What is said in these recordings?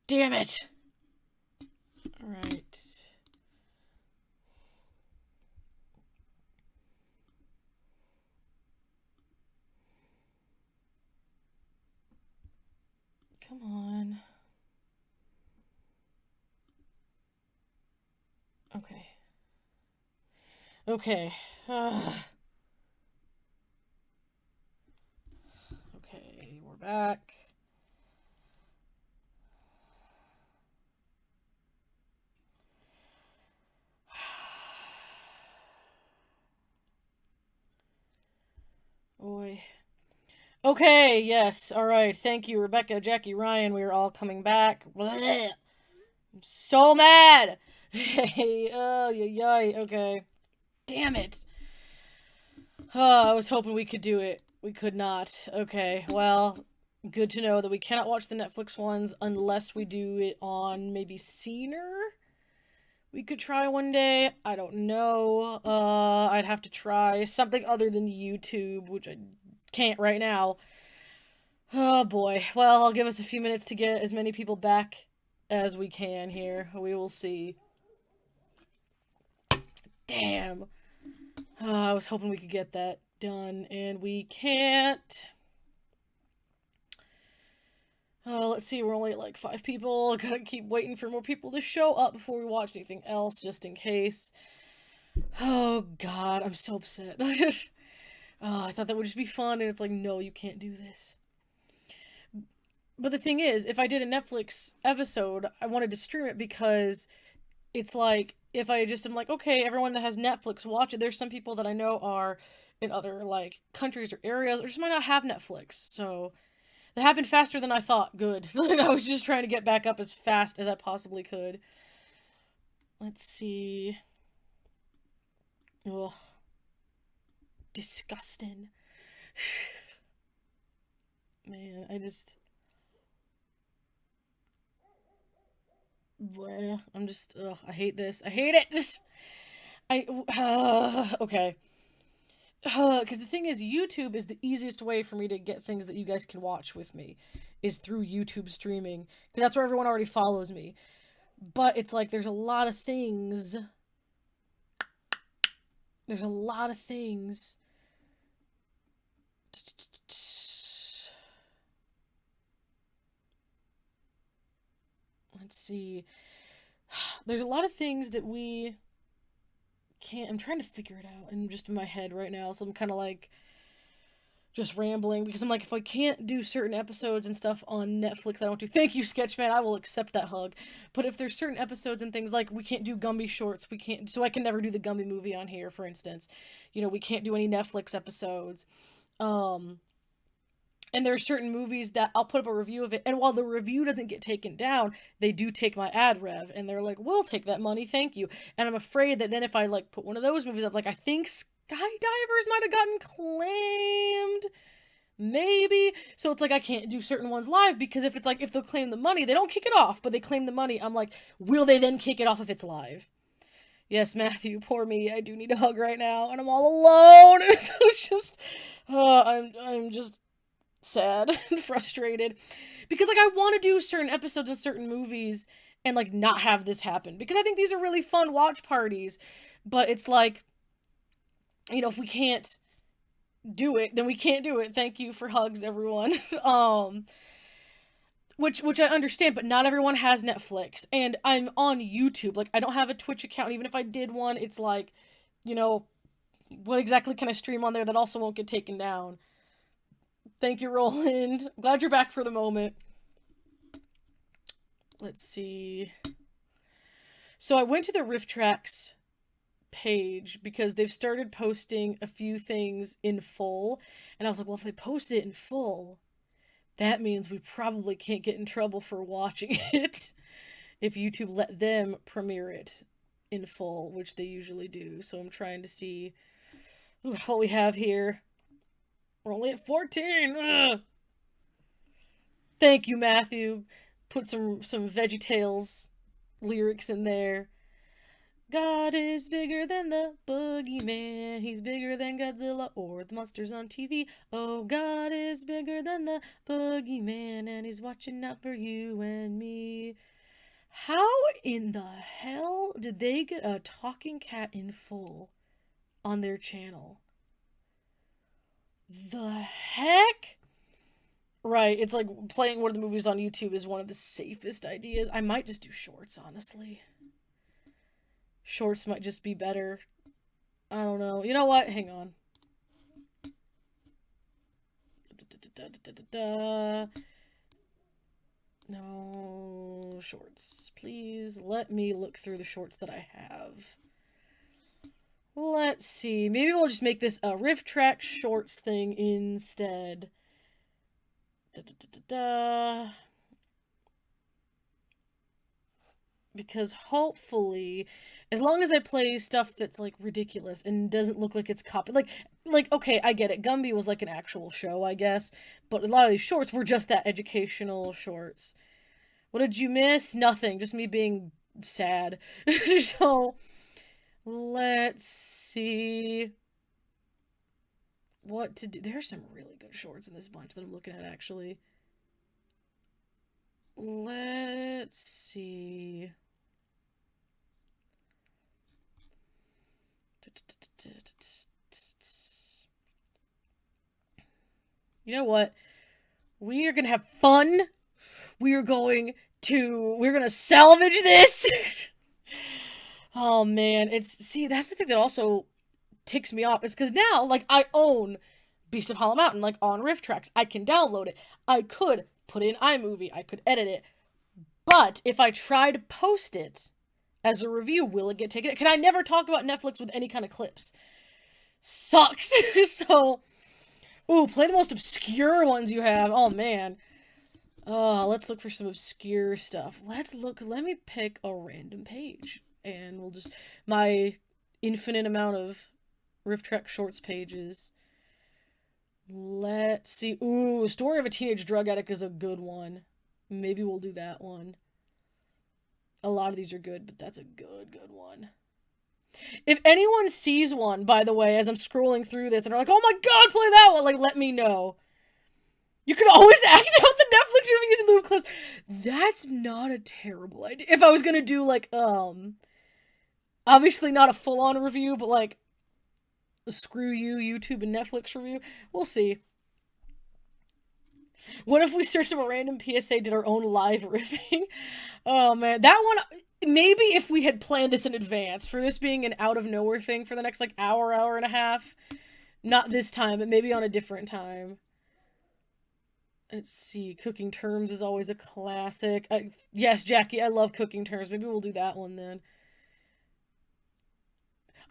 Damn it! Alright. Come on. Okay. Okay. Okay, we're back. Boy. Okay, yes, alright. Thank you, Rebecca, Jackie, Ryan. We are all coming back. Blech. I'm so mad! Hey, yay, okay. Damn it! I was hoping we could do it. We could not. Okay, well, good to know that we cannot watch the Netflix ones unless we do it on maybe Scener? We could try one day. I don't know. I'd have to try something other than YouTube, which I can't right now. Oh boy. Well, I'll give us a few minutes to get as many people back as we can here. We will see. Damn. I was hoping we could get that done, and we can't. Let's see, we're only at like 5 people. Gotta keep waiting for more people to show up before we watch anything else, just in case. Oh god, I'm so upset. I thought that would just be fun, and it's like, no, you can't do this. But the thing is, if I did a Netflix episode, I wanted to stream it because it's like, if I just am like, okay, everyone that has Netflix, watch it. There's some people that I know are in other, like, countries or areas, or just might not have Netflix, so that happened faster than I thought. Good. I was just trying to get back up as fast as I possibly could. Let's see. Ugh. Disgusting. Man, I just... Bleh. I'm just... Ugh, I hate this. I hate it! Okay. Because the thing is, YouTube is the easiest way for me to get things that you guys can watch with me, is through YouTube streaming. Because that's where everyone already follows me. But it's like, there's a lot of things. There's a lot of things. Let's see. There's a lot of things that we can't. I'm trying to figure it out. I'm just in my head right now, so I'm kind of like just rambling because I'm like, if I can't do certain episodes and stuff on Netflix, I don't do. Thank you, Sketchman. I will accept that hug. But if there's certain episodes and things like we can't do Gumby shorts, we can't. So I can never do the Gumby movie on here, for instance. You know, we can't do any Netflix episodes. Um, and there are certain movies that I'll put up a review of it, and while the review doesn't get taken down, they do take my ad rev, and they're like, "We'll take that money, thank you." And I'm afraid that then if I like put one of those movies up, like I think Skydivers might have gotten claimed, maybe. So it's like I can't do certain ones live because if it's like if they'll claim the money, they don't kick it off, but they claim the money. I'm like, will they then kick it off if it's live? Yes, Matthew, poor me. I do need a hug right now, and I'm all alone. So it's just, I'm just sad and frustrated because like I want to do certain episodes of certain movies and like not have this happen because I think these are really fun watch parties, but it's like, you know, if we can't do it, then we can't do it. Thank you for hugs, everyone. Which I understand, but not everyone has Netflix, and I'm on YouTube. Like I don't have a Twitch account. Even if I did one, it's like, you know, what exactly can I stream on there that also won't get taken down? Thank you, Roland. Glad you're back for the moment. Let's see. So I went to the RiffTrax page because they've started posting a few things in full, and I was like, well, if they post it in full, that means we probably can't get in trouble for watching it if YouTube let them premiere it in full, which they usually do. So I'm trying to see what we have here. We're only at 14. Ugh. Thank you, Matthew. Put some VeggieTales lyrics in there. God is bigger than the boogeyman. He's bigger than Godzilla or the monsters on TV. Oh, God is bigger than the boogeyman, and he's watching out for you and me. How in the hell did they get a talking cat in full on their channel? The heck? Right, it's like playing one of the movies on YouTube is one of the safest ideas. I might just do shorts, honestly. Shorts might just be better. I don't know. You know what? Hang on. No, shorts. Please let me look through the shorts that I have. Let's see. Maybe we'll just make this a RiffTrax shorts thing instead. Because hopefully, as long as I play stuff that's like ridiculous and doesn't look like it's copied, like okay, I get it. Gumby was like an actual show, I guess, but a lot of these shorts were just that educational shorts. What did you miss? Nothing. Just me being sad. So let's see what to do. There's some really good shorts in this bunch that I'm looking at actually. Let's see. You know what? We are gonna have fun. We're gonna salvage this. Oh man, that's the thing that also ticks me off is because now, like, I own Beast of Hollow Mountain, like, on RiffTrax. I can download it. I could put it in iMovie. I could edit it. But if I try to post it as a review, will it get taken? Can I never talk about Netflix with any kind of clips? Sucks. So, ooh, play the most obscure ones you have. Oh, man. Oh, let's look for some obscure stuff. Let me pick a random page. And we'll just, my infinite amount of RiffTrax shorts pages. Let's see. Ooh, Story of a Teenage Drug Addict is a good one. Maybe we'll do that one. A lot of these are good, but that's a good one. If anyone sees one, by the way, as I'm scrolling through this and are like, oh my god, play that one, like, let me know. You can always act out the Netflix reviews in lieu of clips. That's not a terrible idea. If I was gonna do, like, obviously not a full-on review, but, like, a screw you, YouTube and Netflix review. We'll see. What if we searched up a random PSA, did our own live riffing? Oh, man. That one, maybe if we had planned this in advance, for this being an out-of-nowhere thing for the next, like, hour and a half. Not this time, but maybe on a different time. Let's see. Cooking Terms is always a classic. Yes, Jackie, I love Cooking Terms. Maybe we'll do that one then.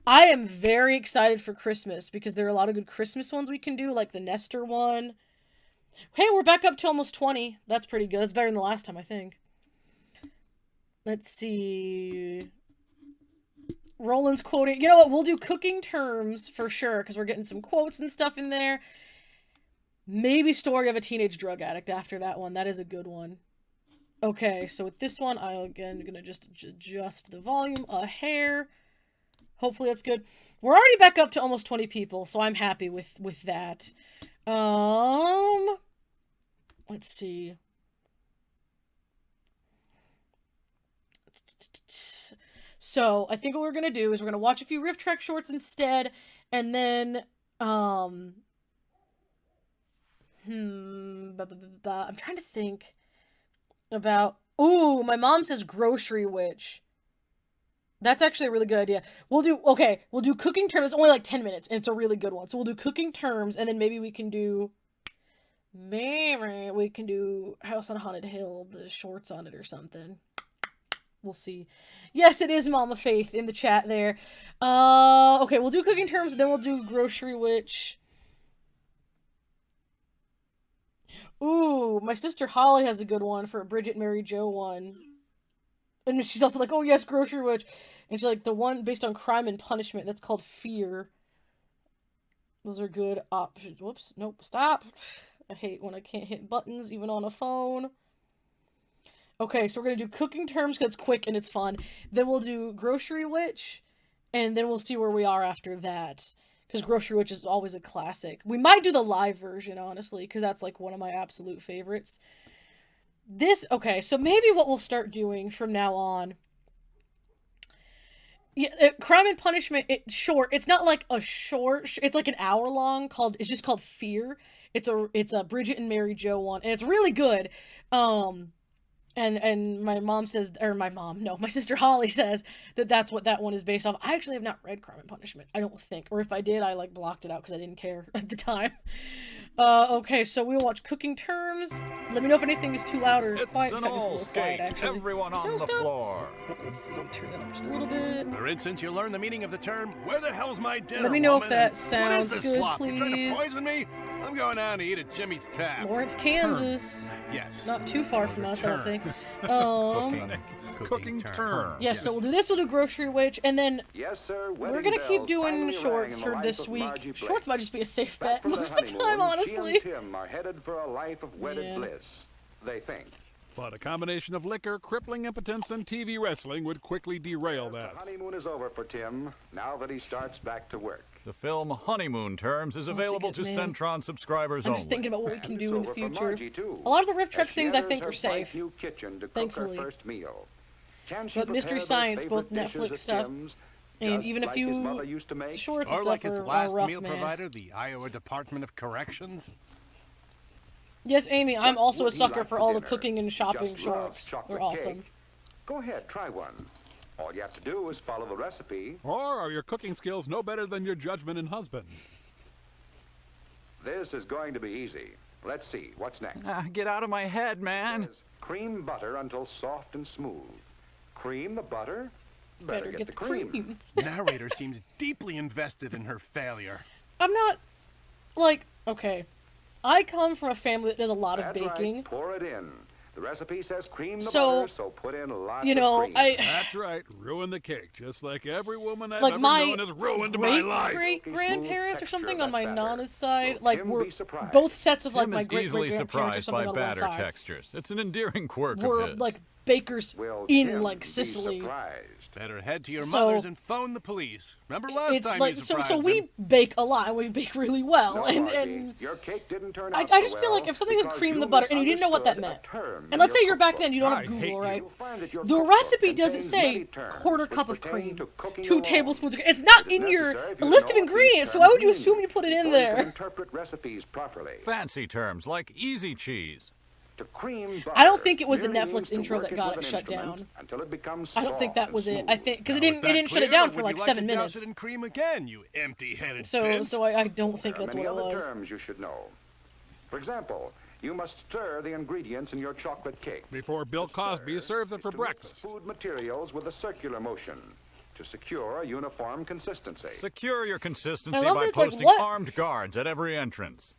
I am very excited for Christmas because there are a lot of good Christmas ones we can do, like the Nestor one. Hey, we're back up to almost 20. That's pretty good. That's better than the last time, I think. Let's see. Roland's quoting. You know what? We'll do Cooking Terms for sure because we're getting some quotes and stuff in there. Maybe Story of a Teenage Drug Addict after that one. That is a good one. Okay, so with this one, I'm again gonna just adjust the volume a hair. Hopefully that's good. We're already back up to almost 20 people, so I'm happy with that. Let's see. So, I think what we're gonna do is we're gonna watch a few RiffTrax shorts instead, and then, I'm trying to think about, ooh, my mom says Grocery Witch. That's actually a really good idea. We'll do Cooking Terms. It's only like 10 minutes, and it's a really good one. So we'll do Cooking Terms, and then maybe we can do House on Haunted Hill, the shorts on it or something. We'll see. Yes, it is Mama Faith in the chat there. Okay, we'll do Cooking Terms, then we'll do Grocery Witch. Ooh, my sister Holly has a good one for a Bridget Mary Joe one. And she's also like, oh yes, Grocery Witch. And she's like, the one based on Crime and Punishment, that's called Fear. Those are good options. Whoops, nope, stop. I hate when I can't hit buttons, even on a phone. Okay, so we're gonna do cooking terms because it's quick and it's fun. Then we'll do grocery witch, and then we'll see where we are after that. Because grocery witch is always a classic. We might do the live version, honestly, because that's like one of my absolute favorites. Okay, so maybe what we'll start doing from now on. Yeah, Crime and Punishment. It's short. It's not like a short. It's like an hour long. It's just called Fear. It's a Bridget and Mary Jo one, and it's really good. And my mom says, or my sister Holly says that's what that one is based off. I actually have not read Crime and Punishment, I don't think. Or if I did, I like blocked it out because I didn't care at the time. Okay, so we'll watch Cooking Terms. Let me know if anything is too loud or quiet. It's an all-skate, everyone on the floor. Let's see, turn that up just a little bit. For instance, you learn the meaning of the term, where the hell's my dinner, Let me know if woman? that sounds what is this good, slop? please. You trying to poison me? I'm going down to eat at Jimmy's Tap. Lawrence, Kansas. Yes. Not too far from us, I don't think. Cooking terms. Yeah, so we'll do this, we'll do Grocery Witch, and then yes, sir, we're gonna keep doing shorts for this week. Shorts might just be a safe bet most of the time, honestly. She and Tim are headed for a life of wedded bliss, they think. But a combination of liquor, crippling impotence, and TV wrestling would quickly derail that. The honeymoon is over for Tim, now that he starts back to work. The film Honeymoon Terms is available to Centron subbutterfly I'm just thinking about what we can do in the future. Too, a lot of the RiffTrax things I think are safe, new kitchen to thankfully. Cook her first meal. But Mystery Science, both Netflix stuff, and even a few shorts and or stuff like his are last rough, meal man. provider, the Iowa Department of Corrections. Yes, Amy, I'm also a sucker for all the cooking and shopping shorts. They're awesome. Cake. Go ahead, try one. All you have to do is follow the recipe. Or are your cooking skills no better than your judgment in husband? This is going to be easy. Let's see, what's next? Get out of my head, man. Cream butter until soft and smooth. Cream the butter? Better get the cream. Narrator seems deeply invested in her failure. I'm not, like, okay. I come from a family that does a lot of baking. Right. Pour it in. The recipe says cream the butter, so put in lots of cream. That's right. Ruin the cake, just like every woman I've ever known has ruined my life. Great-grandparents or something on my Nana's side, like, were both sets of, like, my great-great-grandparents or something on one side. Textures. It's an endearing quirk were, of his. like, bakers in, like, Sicily. Better head to your mother's and phone the police. Remember last time like, you surprised so we bake a lot. We bake really well, no, and your cake didn't turn out I just feel like if something could cream the butter and you didn't know what that meant, and let's say you're back then, you don't have Google, right? The recipe doesn't say quarter cup of cream, 2 tablespoons of cream. It's not in your list of ingredients, so why would you assume you put it in there? Interpret recipes properly. Fancy terms like easy cheese. To cream butter, I don't think it was the Netflix intro that got it shut down. Until it becomes I don't think that was it. I think because it didn't shut clear, it down for would like you 7 like to minutes. douse it in cream again, you empty-headed So I don't think that's what it many other was. terms you should know. For example, you must stir the ingredients in your chocolate cake before Bill Cosby serves it for breakfast. Food materials with a circular motion to secure a uniform consistency. Secure your consistency love by it's like, posting what? armed guards at every entrance.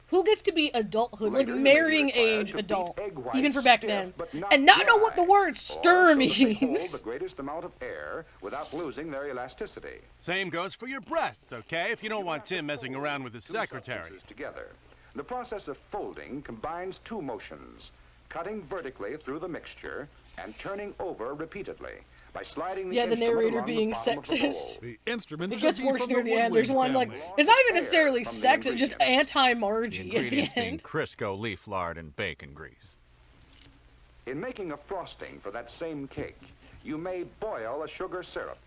Who gets to be adulthood, like marrying age adult, even for back then, and not know what the word stir means? Hold the greatest amount of air without losing their elasticity. Same goes for your breasts, okay? If you don't want Tim messing around with his secretary. Together. The process of folding combines 2 motions, cutting vertically through the mixture and turning over repeatedly. By sliding the narrator being sexist. The instrument It gets worse near the end. There's one, like, it's not even necessarily sex, it's just anti-Margie at the being end. Crisco leaf lard and bacon grease. In making a frosting for that same cake, you may boil a sugar syrup.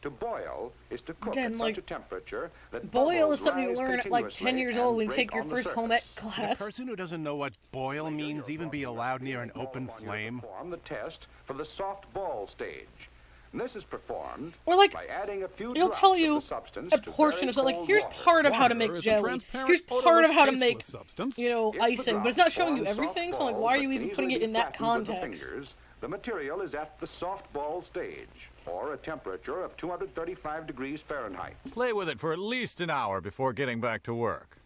To boil is to cook at such a temperature that boil is something you learn at like 10 years old when you take your first home ec class. The person who doesn't know what boil means even be allowed near an open flame. Perform the test for the soft ball stage. And this is performed or like, by adding a few it'll tell you a portion of something. Like, here's part of how to make jelly. Here's part of how to make, you know, icing. But it's not showing you everything, so like, why are you even putting it in that context? The material is at the soft ball stage, or a temperature of 235 degrees Fahrenheit. Play with it for at least an hour before getting back to work.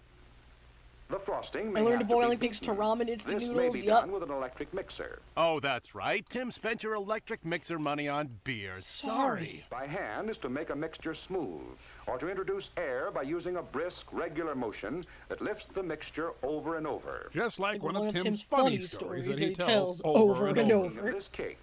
The frosting I may learned have to boiling be things to beaten. ramen instant This noodles. may be Yup. done with an electric mixer. Oh, that's right. Tim spent your electric mixer money on beer. Sorry. By hand is to make a mixture smooth, or to introduce air by using a brisk, regular motion that lifts the mixture over and over. Just like one one of of Tim's Tim's funny funny stories stories that he tells over and over. This cake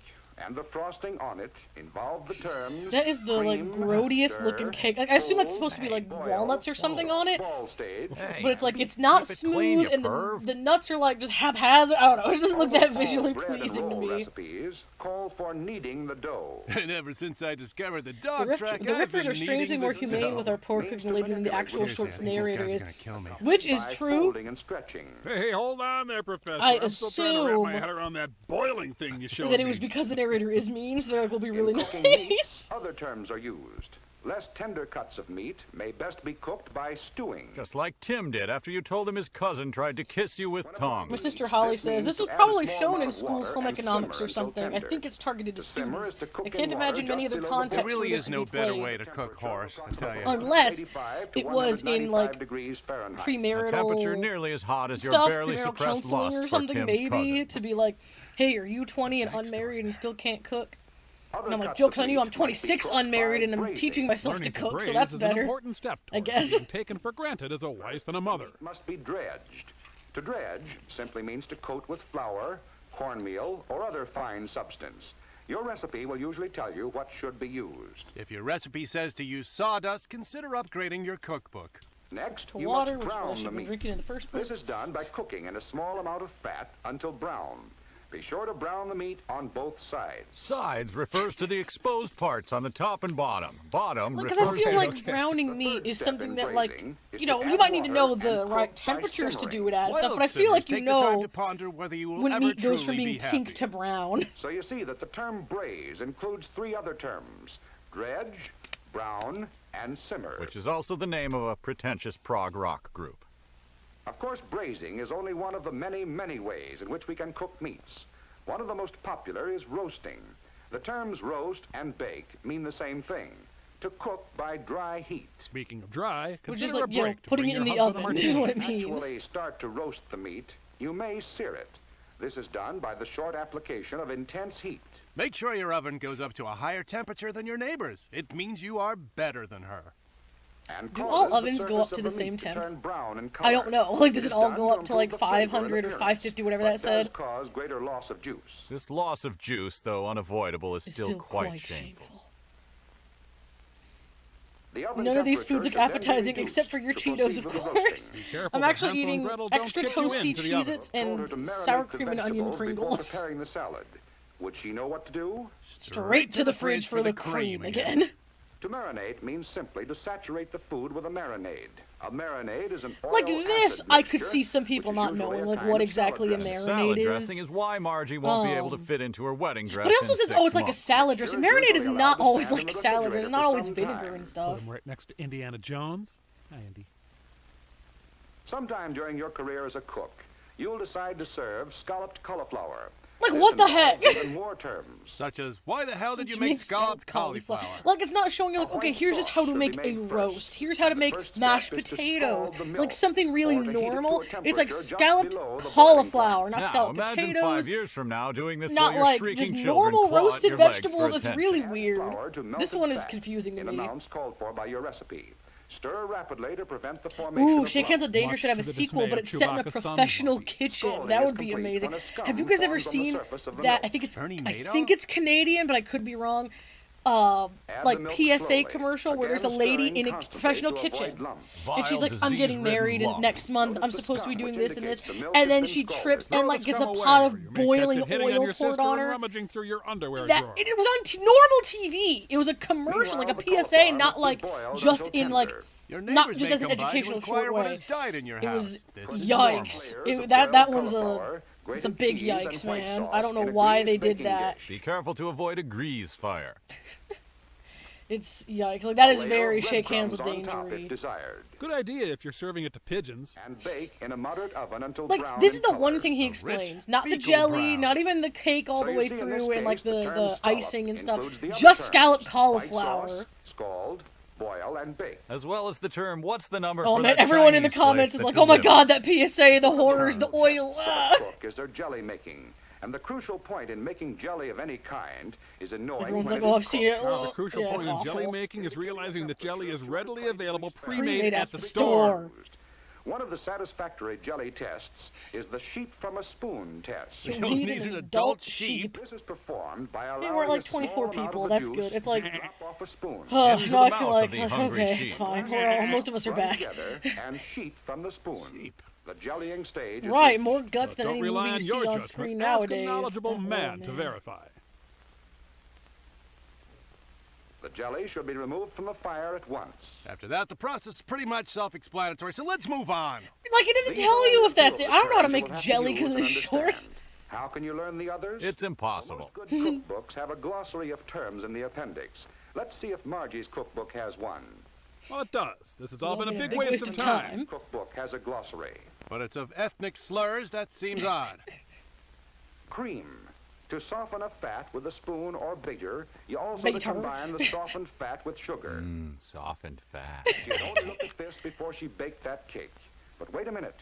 and the frosting on it involve the terms. That is the like cream, grodiest stir, looking cake. Like, I assume that's supposed to be like boil, walnuts or something on it, ball stage. Hey, but it's like it's not keep it clean, smooth, you and perv. the nuts are like just haphazard. I don't know. It doesn't look that All visually bread and pleasing to roll me. recipes call for kneading the dough. And ever since I discovered the The, dog track, the I've Riffers been are strangely kneading more the humane dough. with our poor cooking lady than the actual Seriously, short's I think this narrator guy's is, gonna kill me. which is By true. folding and stretching. Hey, hold on there, Professor. I I'm still trying to wrap my assume head around that boiling thing you showed That it me. was because the narrator is mean, so they're like, we'll be really In cooking meat, nice. other terms are used. Less tender cuts of meat may best be cooked by stewing. Just like Tim did after you told him his cousin tried to kiss you with My tongue. sister Holly This says means this to was add a probably small shown amount in of school's water home and economics simmer or until something. I tender. think it's targeted to To simmer students. is to cook I in can't water imagine many just other below the contexts There where really this is would no be better played. way to cook horse, I tell you. Unless 85 to it was in 195 like degrees Fahrenheit. A temperature premarital nearly as hot as your stuff, barely premarital suppressed counseling lust or for something, Tim's maybe cousin. to be like, hey, are you 20 and unmarried and still can't cook? Other And I'm like, cuts jokes of on you, meat I'm might be 26 cooked by unmarried and I'm braising. teaching myself Learning to cook, so braise that's is better. an important step I toward guess. being taken for granted as a wife and a mother. Must be dredged. To dredge simply means to coat with flour, cornmeal, or other fine substance. Your recipe will usually tell you what should be used. If your recipe says to use sawdust, consider upgrading your cookbook. Next, To you water, must which I brown should the have been meat. drinking in the first place. This is done by cooking in a small amount of fat until brown. Be sure to brown the meat on both sides. Sides refers to the exposed parts on the top and bottom. Bottom Because I refers feel to... like browning meat third is step something in that, like, braising is you to know, you add might need to know water the and right cook by temperatures to simmering. do it at and stuff, Wild but I feel like sinners, you take the time know to ponder whether you will when ever meat goes from truly being be pink happy. to brown. So you see that the term braise includes three other terms: dredge, brown, and simmer. Which is also the name of a pretentious prog rock group. Of course, braising is only one of the many, many ways in which we can cook meats. One of the most popular is roasting. The terms roast and bake mean the same thing: to cook by dry heat. Speaking of dry, Which consider is like, a you know, break to putting bring it in your the husband a oven is martini. what it means. Actually start to roast the meat, you may sear it. This is done by the short application of intense heat. Make sure your oven goes up to a higher temperature than your neighbor's. It means you are better than her. And Do causes all the ovens go up surface to of the the same meat to temp? turn brown in I don't color. know. Like, does It it is all done go to up to like improve the flavor and 500 or appearance, 550, whatever but that said? does cause greater loss of juice. This loss of juice, though unavoidable, is It's still quite shameful. The oven None of these foods temperature look should then be appetizing reduced except for your to Cheetos, proceed of with the course. roasting. Careful, I'm the actually Hansel and eating Gretel don't extra kick you toasty into the oven. Cheez-Its Told her and to marinate sour the cream and onion vegetables before Pringles. preparing the salad. Would she know what to do? Straight to the fridge for the cream again. To marinate means simply to saturate the food with a marinade. A marinade is an oil Like this, acid I could mixture, see some people which is not usually knowing a like kind what of exactly a salad dressing. Salad marinade dressing is why Margie won't be able to fit into her wedding dress But it also in says, 6 oh, it's like a months. salad dressing. You're Marinade is usually not allowed to always stand like in the salad refrigerator dressing. It's for not always some vinegar time. and Put stuff. him right next to Indiana Jones. Hi, Andy. Sometime during your career as a cook, you'll decide to serve scalloped cauliflower. Like, This what the involves heck? even more terms. Such as, why the hell did you Which make makes scalloped cauliflower? Like, it's not showing you, like, A okay, white here's just sauce how to should make be a made roast. first. Here's how to The make first step mashed is to potatoes. scald the Like, milk, something really or to heat it to a normal. It's like temperature just scalloped below the boiling cauliflower, not Now, scalloped imagine potatoes. 5 years from now doing this Not while your like shrieking just children normal claw at roasted your legs for vegetables. It's attention. really Add weird. flour to This melted one is fat confusing to in me. amounts called for by your recipe. Stir rapidly to prevent the formation Ooh, of Shake Hands with lumps. Danger Much should have to a the sequel, dismay but of it's set in a Chewbacca's son, professional Luffy. kitchen. Scalding That is would be complete amazing. when a scum Have you guys ever forms on the seen surface of the that? milk. I think it's Ernie I Madoff? think it's Canadian, but I could be wrong. Add Like the milk PSA slowly, commercial where there's a again lady stirring in a constantly professional to kitchen. avoid lumps. And she's Vile, like, I'm getting disease-ridden married and lump. next month I'm Notice the supposed to be scum, doing which this and this. indicates the milk And has then been she scalded. trips Throw and the like gets a scum away, pot or of you may catch boiling it hitting on oil your poured sister on and her. rummaging through your underwear That drawer. it was on normal TV. It was a commercial, like a Meanwhile, the PSA, cauliflower not must be like boiled just until in like tender. Your not neighbors just may as an come by to educational inquire short what way. has died in your It house. was This is yikes. normal. Layers It- of that boiled one's a cauliflower, it's a grated big cheese, and yikes, white man. sauce I don't know in a why greased they did baking that. dish. Be careful to avoid a grease fire. It's yikes. Like that is A layer very of Shake Hands with breadcrumbs on top Danger. if desired. Good idea if you're serving it to pigeons. And bake in a moderate oven until Like brown this is in the color. one thing he rich, explains, not the fecal jelly, brown. not even the cake all So the you way see, in through, this and like case, the term scallop icing and stuff. includes the other Just terms: scalloped white cauliflower. sauce, scald, boil, and bake. As well as the term, what's the number Oh for man, that everyone in the Chinese comments place is that like, oh my delivered? god, that PSA, the horrors, the oil. Cook is their jelly making. And the crucial point in making jelly of any kind is in knowing Everyone's when like, it oh, is I've seen it. cooked. Now, the Oh, crucial yeah, point it's in awful. jelly making is realizing that jelly is readily available Pre-made pre-made at the store. One of the satisfactory jelly tests is the sheep from a spoon test. You'll need an adult sheep. This is performed by Hey, allowing we're at like a small 24 amount of people. the That's juice good. It's like, to drop off a spoon. oh, Into no, I the feel mouth like, of the hungry okay, sheep. it's fine. We're all, most of us are Run back. together and sheep from the spoon. Sheep. The jellying stage is Right, more guts than Don't any rely movie on you your see on judgment. screen Ask nowadays. a knowledgeable Oh, man to verify. The jelly should be removed from the fire at once. After that, the process is pretty much self-explanatory, so let's move on. Like, it doesn't These tell are you if the that's it. I don't know how to terms make you will have jelly use because of and the shorts. understand. How can you learn the others? It's impossible. Most good cookbooks have a glossary of terms in the appendix. Let's see if Margie's cookbook has one. Well, it does. This has all been a been big waste of time. Cookbook has a glossary. But it's of ethnic slurs, that seems odd. Cream. To soften a fat with a spoon or bigger, you also Batter. combine the softened fat with sugar. Softened fat. She'd only look at this before she baked that cake. But wait a minute.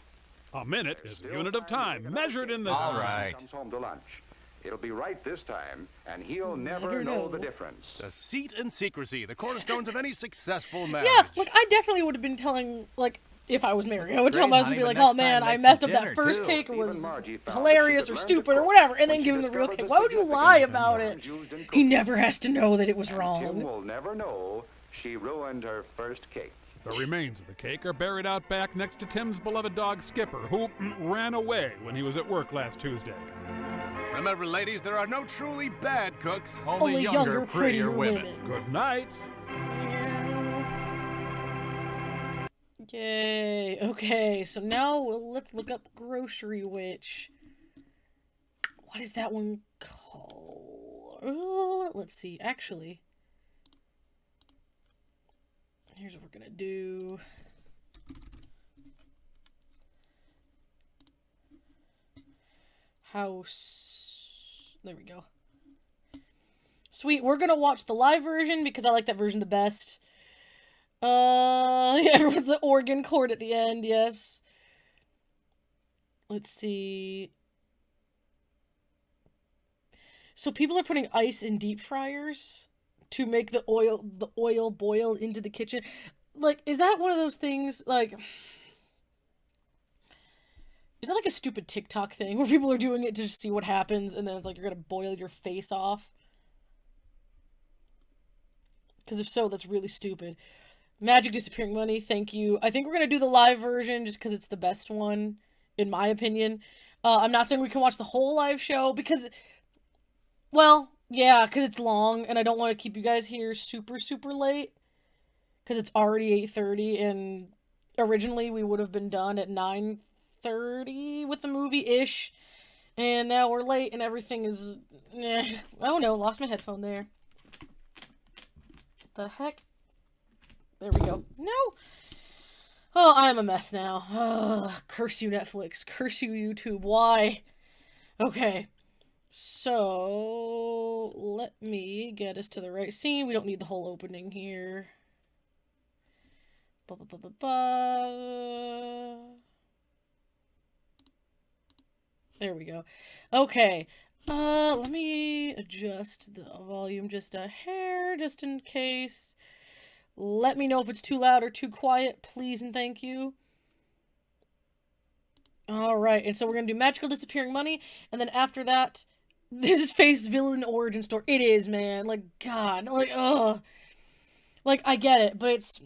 A minute is a unit of time, measured in the... All right. Comes home to lunch. It'll be right this time, and he'll never Never know know. the difference. Deceit and secrecy, the cornerstones of any successful marriage. Yeah, like, I definitely would have been telling, like, if I was married, I would tell Great, my husband, honey, be like, but oh next man, time I make messed some up that dinner, first too. cake. It was Even Margie found hilarious that or she could learn to stupid or cook whatever, and when then she give him the real discovered cake. the Why would you significant lie about it? terms used in He cooking. never has to know that it was Tim wrong. will never know she ruined her first cake. The remains of the cake are buried out back next to Tim's beloved dog Skipper, who ran away when he was at work last Tuesday. Remember, ladies, there are no truly bad cooks. Only younger, prettier women. Good night. Yay. Okay, so now let's look up Grocery Witch. What is that one called? Let's see. Actually, here's what we're gonna do. House. There we go. Sweet. We're gonna watch the live version because I like that version the best. Yeah, with the organ chord at the end, yes. Let's see. So people are putting ice in deep fryers to make the oil boil into the kitchen. Like, is that one of those things, like, is that like a stupid TikTok thing where people are doing it to just see what happens and then it's like you're gonna boil your face off? Because if so, that's really stupid. Magic Disappearing Money, thank you. I think we're gonna do the live version just because it's the best one, in my opinion. I'm not saying we can watch the whole live show because, well, yeah, because it's long and I don't want to keep you guys here super, super late because it's already 8:30 and originally we would have been done at 9:30 with the movie-ish, and now we're late and everything is, oh no, lost my headphone there. The heck? There we go. No! Oh, I'm a mess now. Curse you, Netflix. Curse you, YouTube. Why? Okay. So, let me get us to the right scene. We don't need the whole opening here. There we go. Okay. Let me adjust the volume just a hair, just in case. Let me know if it's too loud or too quiet, please and thank you. Alright, and so we're gonna do Magical Disappearing Money, and then after that, this is Face's villain origin story. It is, man. Like, God. Like, ugh. Like, I get it, but it's...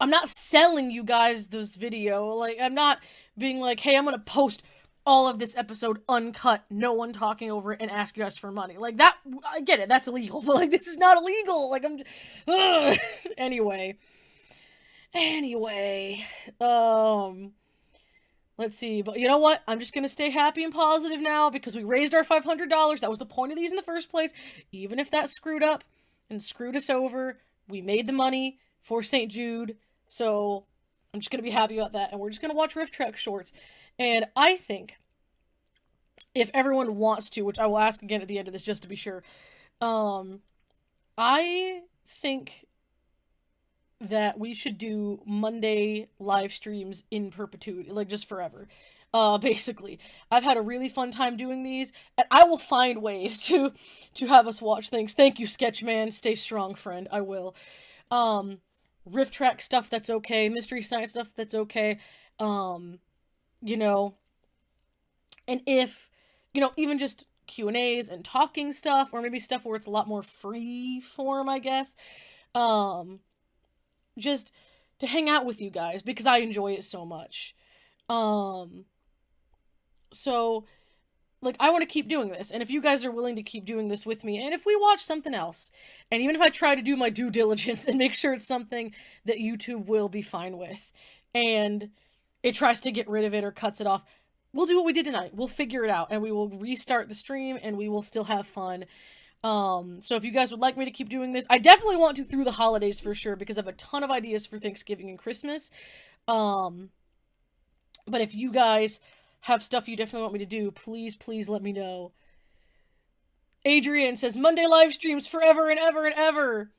I'm not selling you guys this video. Like, I'm not being like, hey, I'm gonna post all of this episode uncut, no one talking over it, and ask you guys for money. Like, that, I get it, that's illegal, but, like, this is not illegal. Like, I'm... Ugh. Anyway, let's see, but you know what? I'm just gonna stay happy and positive now, because we raised our $500. That was the point of these in the first place. Even if that screwed up and screwed us over, we made the money for St. Jude, so I'm just gonna be happy about that, and we're just gonna watch RiffTrax shorts. And I think, if everyone wants to, which I will ask again at the end of this just to be sure, I think that we should do Monday live streams in perpetuity, like just forever. Basically, I've had a really fun time doing these, and I will find ways to have us watch things. Thank you, Sketchman. Stay strong, friend. I will. RiffTrax stuff, that's okay. Mystery Science stuff, that's okay. You know, and if, even just Q&As and talking stuff, or maybe stuff where it's a lot more free form, I guess. Just to hang out with you guys, because I enjoy it so much. So, like, I want to keep doing this, and if you guys are willing to keep doing this with me, and if we watch something else, and even if I try to do my due diligence and make sure it's something that YouTube will be fine with, and it tries to get rid of it or cuts it off, we'll do what we did tonight. We'll figure it out, and we will restart the stream, and we will still have fun. So if you guys would like me to keep doing this, I definitely want to through the holidays for sure, because I have a ton of ideas for Thanksgiving and Christmas. But if you guys have stuff you definitely want me to do, please, please let me know. Adrian says, Monday live streams forever and ever and ever.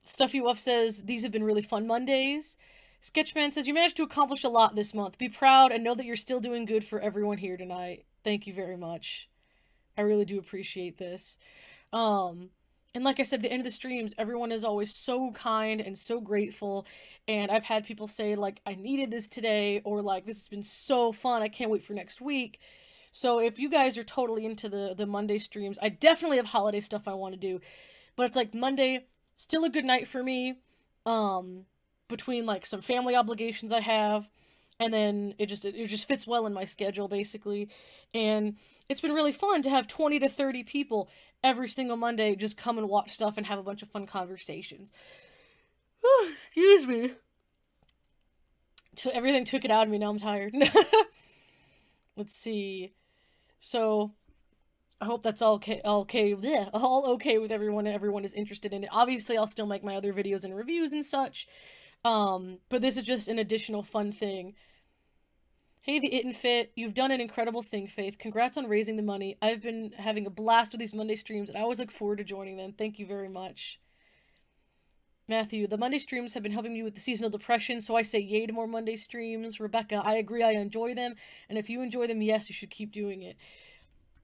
Stuffy Wuff says, these have been really fun Mondays. Sketchman says, you managed to accomplish a lot this month. Be proud and know that you're still doing good for everyone here tonight. Thank you very much. I really do appreciate this. And like I said, at the end of the streams, everyone is always so kind and so grateful. And I've had people say, like, I needed this today, or like, this has been so fun, I can't wait for next week. So if you guys are totally into the Monday streams, I definitely have holiday stuff I want to do. But it's like Monday, still a good night for me. Between like some family obligations I have, and then it just fits well in my schedule, basically. And it's been really fun to have 20 to 30 people every single Monday just come and watch stuff and have a bunch of fun conversations. Excuse me. Everything took it out of me, now I'm tired. Let's see. So, I hope that's all okay with everyone, and everyone is interested in it. Obviously, I'll still make my other videos and reviews and such. But this is just an additional fun thing. Hey, the It and Fit, you've done an incredible thing, Faith. Congrats on raising the money. I've been having a blast with these Monday streams, and I always look forward to joining them. Thank you very much. Matthew, the Monday streams have been helping me with the seasonal depression, so I say yay to more Monday streams. Rebecca, I agree, I enjoy them, and if you enjoy them, yes, you should keep doing it.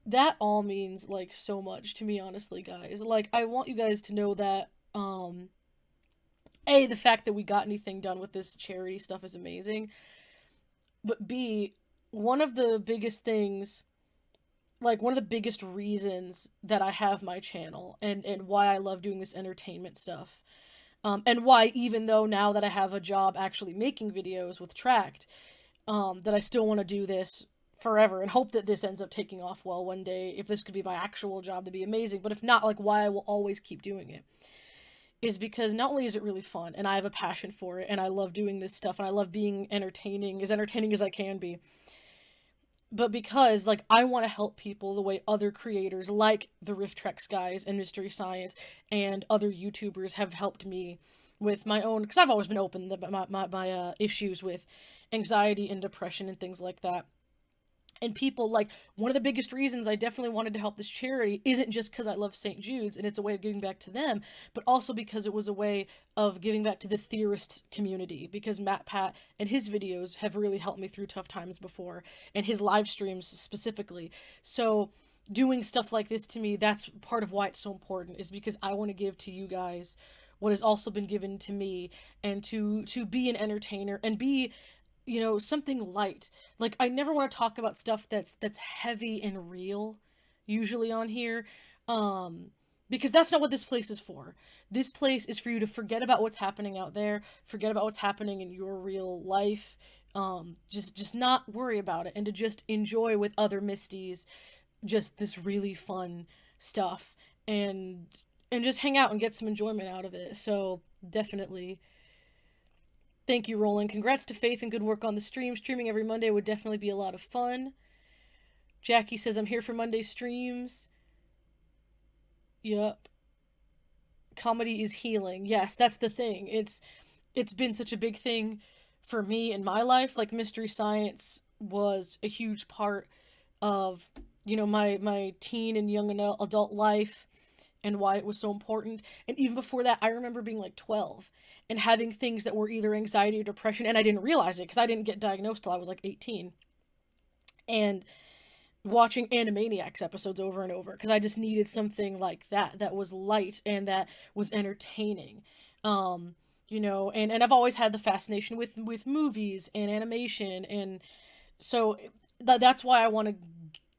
That all means, like, so much to me, honestly, guys. Like, I want you guys to know that, A, the fact that we got anything done with this charity stuff is amazing. But B, one of the biggest things, like, one of the biggest reasons that I have my channel, and why I love doing this entertainment stuff, and why, even though now that I have a job actually making videos with Tract, that I still want to do this forever, and hope that this ends up taking off well one day. If this could be my actual job, that'd be amazing. But if not, like, why I will always keep doing it is because not only is it really fun, and I have a passion for it, and I love doing this stuff, and I love being entertaining as I can be, but because, like, I want to help people the way other creators, like the RiffTrax guys and Mystery Science, and other YouTubers have helped me with my own, because I've always been open about my issues with anxiety and depression and things like that. And people, like, one of the biggest reasons I definitely wanted to help this charity isn't just because I love St. Jude's and it's a way of giving back to them, but also because it was a way of giving back to the theorist community, because Matt Pat and his videos have really helped me through tough times before, and his live streams specifically. So doing stuff like this, to me, that's part of why it's so important, is because I want to give to you guys what has also been given to me, and to be an entertainer and be, you know, something light. Like, I never want to talk about stuff that's heavy and real, usually on here, because that's not what this place is for. This place is for you to forget about what's happening out there, forget about what's happening in your real life, just not worry about it, and to just enjoy with other Misties just this really fun stuff, and just hang out and get some enjoyment out of it. So, definitely. Thank you, Roland. Congrats to Faith and good work on the stream. Streaming every Monday would definitely be a lot of fun. Jackie says, I'm here for Monday streams. Yup. Comedy is healing. Yes, that's the thing. It's been such a big thing for me in my life. Like, Mystery Science was a huge part of, you know, my teen and young adult life. and why it was so important. And even before that, I remember being like 12 and having things that were either anxiety or depression, and I didn't realize it because I didn't get diagnosed till I was like 18. And watching Animaniacs episodes over and over because I just needed something like that was light and that was entertaining. You know, and I've always had the fascination with movies and animation, and so that's why I want to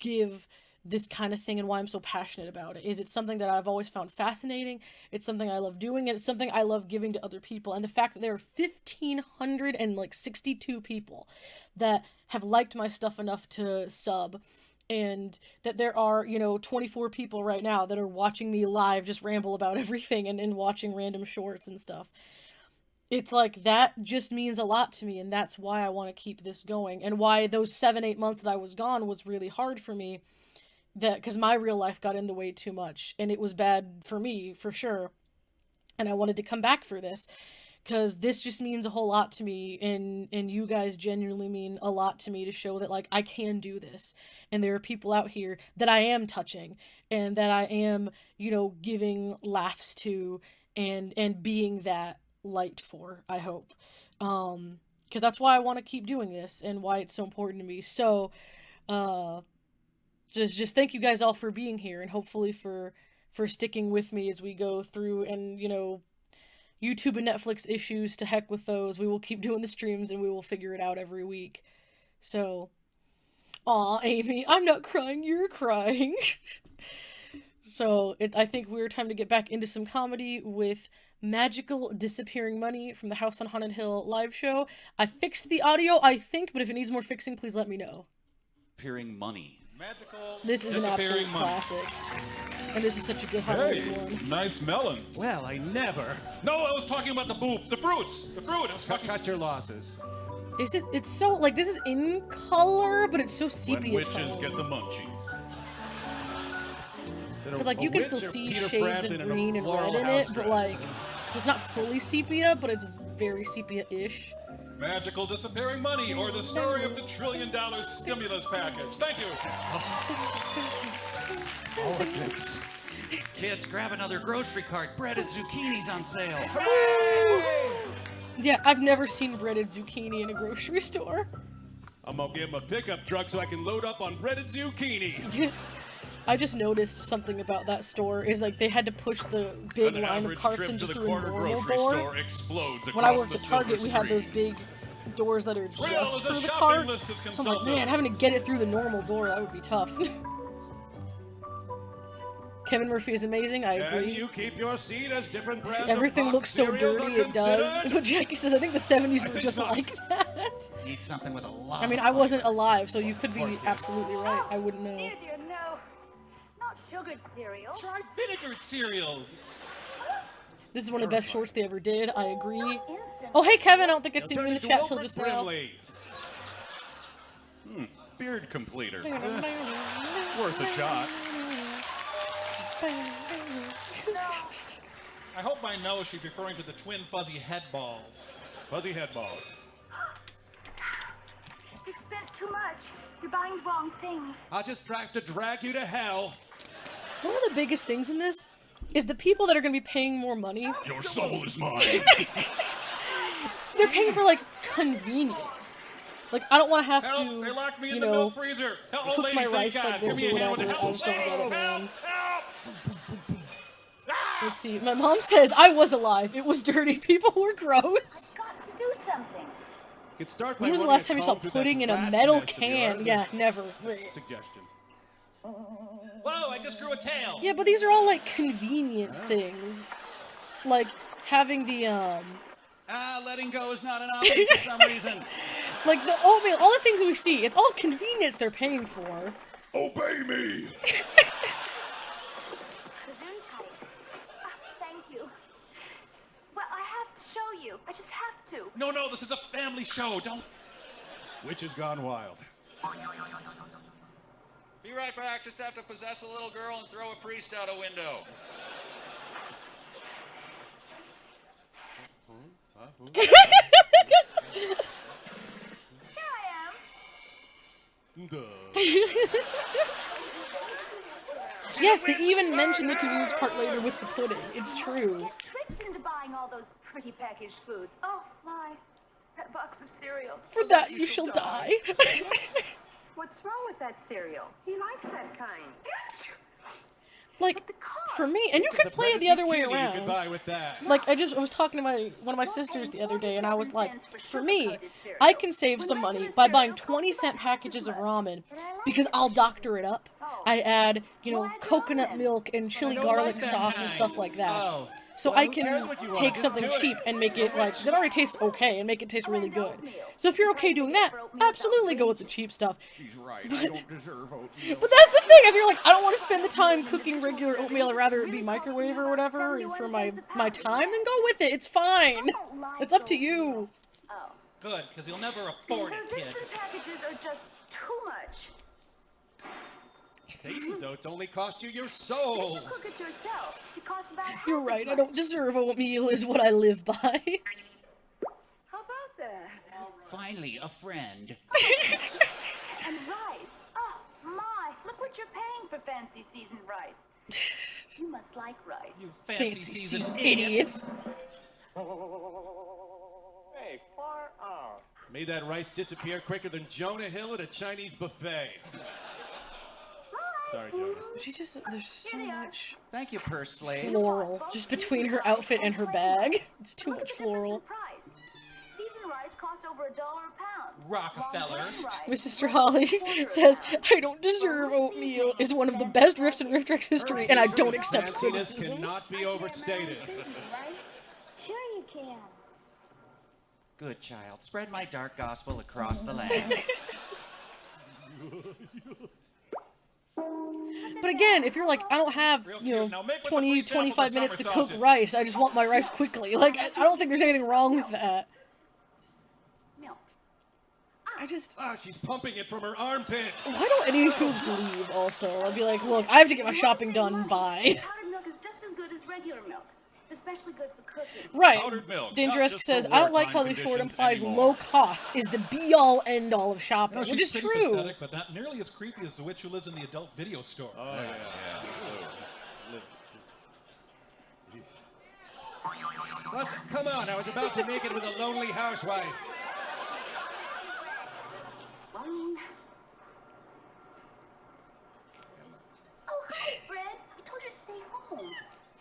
give this kind of thing and why I'm so passionate about it. Is it's something that I've always found fascinating, it's something I love doing, and it's something I love giving to other people. And the fact that there are 1,562 people that have liked my stuff enough to sub, and that there are, you know, 24 people right now that are watching me live just ramble about everything and watching random shorts and stuff. It's like, that just means a lot to me, and that's why I want to keep this going, and why those 7-8 months that I was gone was really hard for me, that because my real life got in the way too much, and it was bad for me, for sure, and I wanted to come back for this, because this just means a whole lot to me, and you guys genuinely mean a lot to me, to show that, like, I can do this, and there are people out here that I am touching, and that I am, you know, giving laughs to, and being that light for, I hope, because that's why I want to keep doing this, and why it's so important to me. So just thank you guys all for being here, and hopefully for sticking with me as we go through. And, you know, YouTube and Netflix issues, to heck with those, we will keep doing the streams, and we will figure it out every week. So aw, Amy, I'm not crying, you're crying. So I think we're time to get back into some comedy with Magical Disappearing Money from the House on Haunted Hill live show. I fixed the audio, I think, but if it needs more fixing, please let me know. Disappearing Money. Magical This is an absolute classic. And this is such a good Halloween one. Nice melons. Well, I never. No, I was talking about the boobs, the fruits, the fruit. I was talking. Cut your losses. It's so, like, this is in color, but it's so sepia When witches tone. get the munchies. Because, like, you can still see shades of green and red in it, but, like, so it's not fully sepia, but it's very sepia-ish. Magical Disappearing Money, or the story of the $1 trillion stimulus package. Thank you. Politics. Kids, grab another grocery cart. Breaded zucchini's on sale. Yeah, I've never seen breaded zucchini in a grocery store. I'm gonna give him a pickup truck so I can load up on breaded zucchini. I just noticed something about that store, is like they had to push the big line of carts in just through a normal door. When I worked at Target, we had those big doors that are just for the carts. So I'm like, man, having to get it through the normal door, that would be tough. Kevin Murphy is amazing, I agree. And you keep your seat as different brands of Everything Fox looks so cereals dirty, are it does. considered. But Jackie says, I think the 70s were just like that. Need something with a lot. I mean, I wasn't alive, so you could be absolutely right. I wouldn't know. Dear, dear, no. Not sugared cereal. Try vinegared cereals. This is one of the best shorts they ever did, I agree. Oh, hey, Kevin, I don't think I'd seen you in the chat till just now. Beard completer. Worth a shot. I hope I know she's referring to the twin fuzzy head balls. Fuzzy head balls. You spent too much. You're buying the wrong things. I'll just try to drag you to hell. One of the biggest things in this is the people that are going to be paying more money. Your soul is mine. They're paying for, like, convenience. Like, I don't want to have Help! They to, locked me in you the know, milk freezer. Help, old cook lady, my thank rice God. like this Give or me a hand whatever. with I just don't get it, man. Help! Let's see. My mom says I was alive. It was dirty. People were gross. Got to do something. You could start by When was the running last time you saw comb through pudding that in a rat's metal nest of can? yours. Yeah, never. Suggestion. Whoa, I just grew a tail. Yeah, but these are all, like, convenience things. Like, having the, Letting go is not an option for some reason. like, the oatmeal, all the things we see, it's all convenience they're paying for. Obey me. Gesundheit. Thank you. Well, I have to show you. I just have to. No, this is a family show. Don't. Witch has gone wild. Be right back. Just have to possess a little girl and throw a priest out a window. Here I am. Duh. Yes, they even mention the convenience part later with the pudding. It's true. Get tricked into buying all those pretty packaged foods. Oh, my. That box of cereal. For that you shall die. What's wrong with that cereal? He likes that kind. Like, for me, and you could play it the other way around. Goodbye with that. Like, I was talking to one of my sisters the other day, and I was like, for me, I can save some money by buying 20-cent packages of ramen, because I'll doctor it up. I add, you know, coconut milk and chili garlic sauce and stuff like that. So I can take something cheap and make it, like, that already tastes okay, and make it taste really good. So if you're okay doing that, absolutely go with the cheap stuff. She's right. I don't deserve oatmeal. But that's the thing, if you're like, I don't want to spend the time cooking regular oatmeal, I'd rather it be microwave or whatever for my time, then go with it, it's fine. It's up to you. Good, because you'll never afford it, kid. These packages are just too much. Satan's oats only cost you your soul. You cook it yourself. It costs about half You're as right, I much. don't deserve oatmeal is what I live by. How about that? Finally, a friend. And rice. Oh, my. Look what you're paying for fancy seasoned rice. You must like rice. You Fancy seasoned idiots. Hey, far out. Made that rice disappear quicker than Jonah Hill at a Chinese buffet. Sorry, Jonah. There's so much Thank you, purse slave. floral just between her outfit and her bag. It's too Look at much the difference in floral. price. Seasoned rice costs over $1 a pound. Rockefeller. Long-grain rice My sister is Holly $1 says, a pound. I don't deserve oatmeal is one of the best riffs in RiffTrax history, and I don't accept Fanciness criticism. cannot be overstated. Sure you can. Good child. Spread my dark gospel across the land. But again, if you're like, I don't have, you know, Now make what the 20, free sample 25 of minutes to summer cook sausage. rice, I just want my rice quickly. Like, I don't think there's anything wrong with that. Milk. I just, Ah, she's pumping it from her armpit. why don't any of you people just leave also? I'd be like, look, I have to get my shopping done, bye. Powdered milk is just as good as regular milk. Especially good for cooking. Right. Powdered milk, Dangerous not just says, for I don't like how wartime the short conditions implies anymore." low cost is the be-all, end-all of shopping, No, which she's is pretty true. pathetic, but not nearly as creepy as the witch who lives in the adult video store. Oh, yeah. What? Come on, I was about to make it with a lonely housewife. Oh, hi, Fred. I told you to stay home.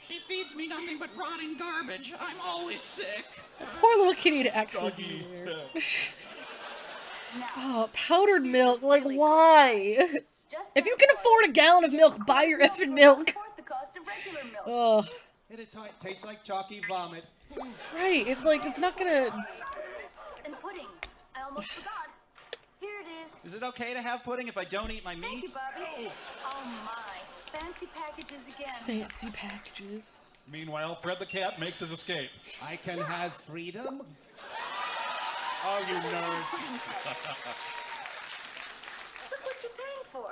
She feeds me nothing but rotting garbage. I'm always sick. Poor little kitty to actually be there. Oh, powdered milk, like why? Just If you can afford a gallon of milk, buy your effing milk. support the cost of regular milk. Ugh. It tastes like chalky vomit. Right, it's not gonna... And pudding. I almost forgot. Here it is. Is it okay to have pudding if I don't eat my Thank you, meat? Bobby. Oh, my. Fancy packages again. Fancy packages. Meanwhile, Fred the cat makes his escape. I can has freedom? Oh, you nerds. Look what you're paying for.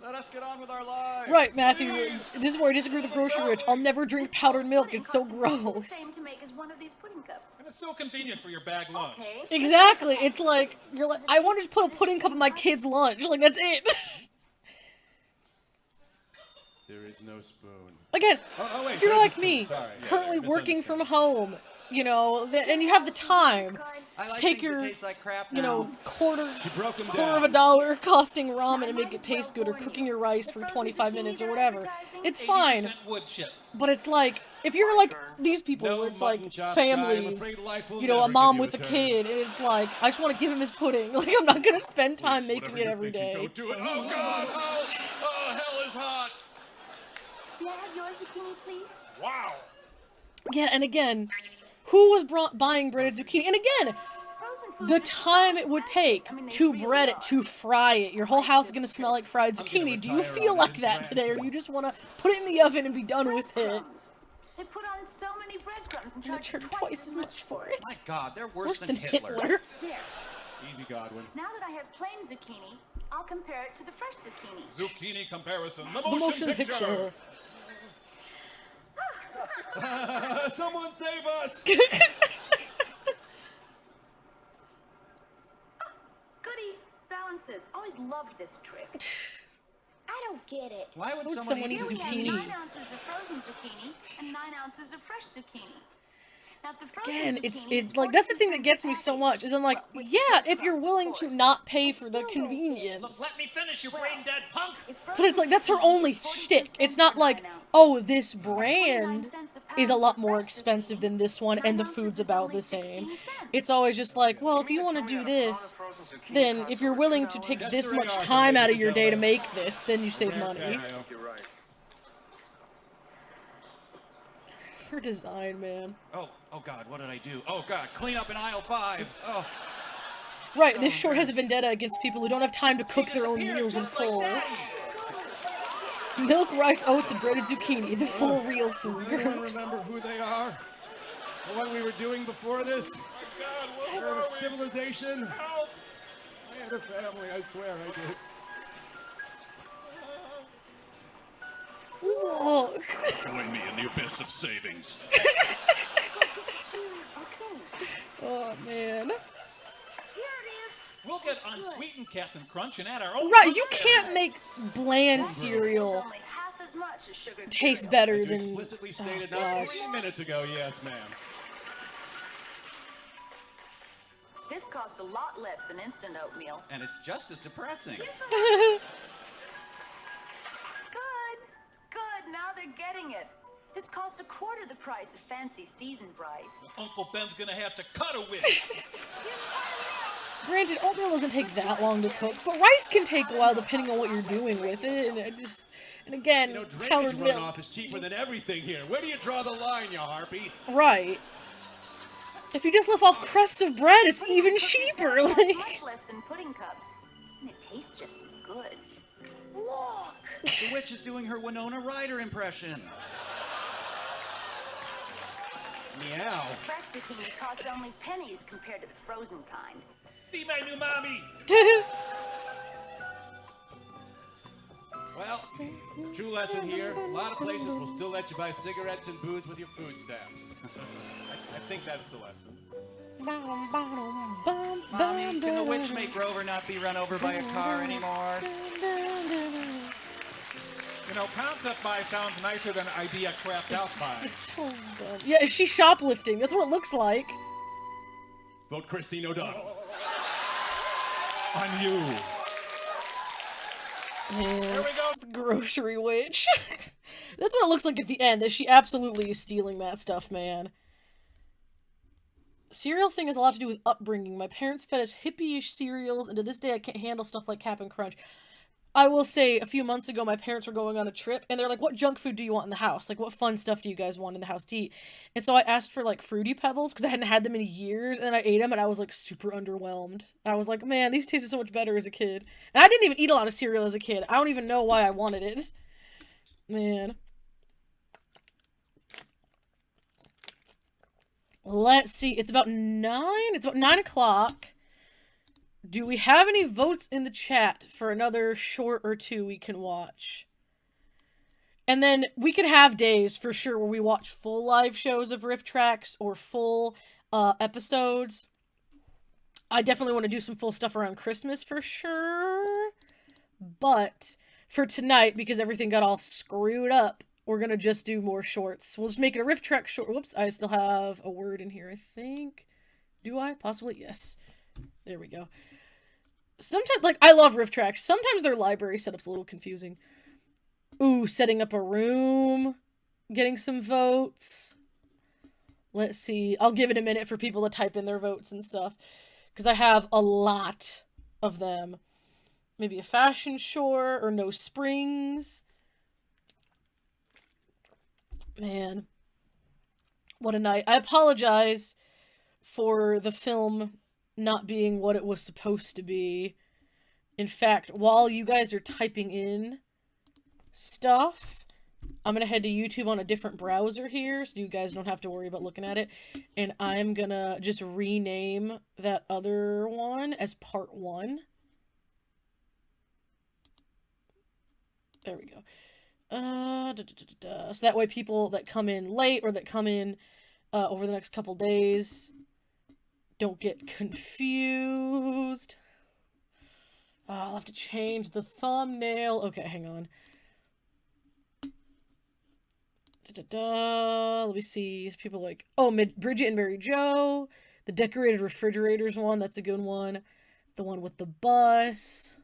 Let us get on with our lives. Right, Matthew, this is where I disagree with the grocery rich. I'll never drink powdered milk, it's so gross. Same to make as one of these pudding cups. And it's so convenient for your bag lunch. Okay. Exactly, it's like, you're like, I wanted to put a pudding cup in my kid's lunch, like, that's it. There is no spoon. Again, Oh, wait, if you're there's a like spoon. me, Sorry. currently working from home, you know, and you have the time I to like take things that your, taste like crap you know, now. quarter broke 'em of a down. dollar costing ramen and make it taste good, or cooking your rice for 25 minutes or whatever. It's fine, 80% wood chips. but it's like, if you're like these people, No where it's mutton like chops, guy. I'm families, afraid life will you know, a never mom give you with a turn. kid, and it's like, I just want to give him his pudding. Like, I'm not gonna spend time making it every day. Don't do it. Oh, God. Oh, hell is hot. May I have yours, zucchini, please? Wow. Yeah, and again, who was buying breaded zucchini? And again, Frozen food the is time so it would expensive. take I mean, they to really bread it, are. to fry it, your whole house is gonna smell like fried gonna zucchini. Do you retire feel on like it that and today, or do you just want to put it in the oven and be done with it? Breadcrumbs. They put on so many breadcrumbs and And I charge charge twice as much for it. My God, they're worse Worse than than Hitler. Hitler. There. Easy, Godwin. Now that I have plain zucchini, I'll compare it to the fresh zucchini. Zucchini comparison. The The motion, picture. Someone save us! Goody. Balances. Always loved this trick. I don't get it. Why would Would someone someone eat eat Here we have zucchini? 9 ounces of frozen zucchini and 9 ounces of fresh zucchini. Now, the frozen Again, zucchini is it's like that's the thing that 40% gets me so packaged, much is I'm like, but with yeah, if you're breadcrumbs, willing of to course. not pay for the Still don't get it. convenience. Let me finish, you brain dead punk! If But frozen it's like that's her zucchini only is 40% shtick. It's for not 9 like, ounces, oh, this 29 brand cents a is a pound lot for more fresh expensive zucchini. than this one, 9 and the ounces food's is about only the same. 16 cents. It's always just like, well, if you want to do this, then if you're willing to take Just this the much radar, time out ladies of your and day to gentlemen. make this, then you save money. You're right. Her design, man. Oh God, what did I do? Oh God, clean up in aisle 5. Oh, Right, this short has a vendetta against people who don't have time to cook their own meals in full. Milk, rice, oats, and breaded zucchini, the full real food Does anyone groups. remember who they are? Or what we were doing before this? Civilization? Help! I had a family, I swear I did. Look. Join me in the abyss of savings. Oh, man. We'll get unsweetened Captain Crunch and add our own. Right, you can't make bland cereal Only half as much as sugar taste cereal. better As you than... explicitly stated Oh, not gosh. 3 minutes ago, yes, ma'am. This costs a lot less than instant oatmeal. and it's just as depressing. Good. Good. Now they're getting it. This costs a quarter the price of fancy seasoned rice. Uncle Ben's gonna have to cut a wig. Granted, oatmeal doesn't take that long to cook, but rice can take a while depending on what you're doing with it, and and again, You know, powdered drainage milk. runoff is cheaper than everything here. Where do you draw the line, you harpy? Right. If you just lift off crusts of bread, it's even cheaper, Costs like... much less than pudding cups, and it tastes just as good. Look. The witch is doing her Winona Ryder impression. Meow. Fresh zucchini costs only pennies compared to the frozen kind. Be my new mommy. Well, true lesson here. A lot of places will still let you buy cigarettes and booze with your food stamps. I think that's the lesson. Mommy, can the witch make Rover not be run over by a car anymore? You know, concept buy sounds nicer than idea crapped out buy. It's so dumb. Yeah, is she shoplifting? That's what it looks like. Vote Christine O'Donnell. On you. Man, Here we go. the grocery witch. That's what it looks like at the end, that she absolutely is stealing that stuff, man. Cereal thing has a lot to do with upbringing. My parents fed us hippie-ish cereals, and to this day I can't handle stuff like Cap'n Crunch. I will say, a few months ago, my parents were going on a trip, and they're like, what junk food do you want in the house? Like, what fun stuff do you guys want in the house to eat? And so I asked for, like, Fruity Pebbles, because I hadn't had them in years, and I ate them, and I was, like, super underwhelmed. I was like, man, these tasted so much better as a kid. And I didn't even eat a lot of cereal as a kid. I don't even know why I wanted it. Man. Let's see, it's about 9? It's about 9 o'clock. Do we have any votes in the chat for another short or two we can watch? And then we could have days for sure where we watch full live shows of RiffTrax or full episodes. I definitely want to do some full stuff around Christmas for sure. But for tonight, because everything got all screwed up, we're going to just do more shorts. We'll just make it a RiffTrax short. Whoops, I still have a word in here, I think. Do I? Possibly? Yes. There we go. Sometimes, like, I love RiffTrax. Sometimes their library setup's a little confusing. Ooh, setting up a room. Getting some votes. Let's see. I'll give it a minute for people to type in their votes and stuff. Because I have a lot of them. Maybe a fashion short or no springs. Man. What a night. I apologize for the film not being what it was supposed to be. In fact, while you guys are typing in stuff, I'm gonna head to YouTube on a different browser here, so you guys don't have to worry about looking at it. And I'm gonna just rename that other one as part 1. There we go. So that way people that come in late or that come in over the next couple days don't get confused. Oh, I'll have to change the thumbnail. Okay, hang on. Let me see. People like, oh, Bridget and Mary Joe. The decorated refrigerators one. That's a good one. The one with the bus.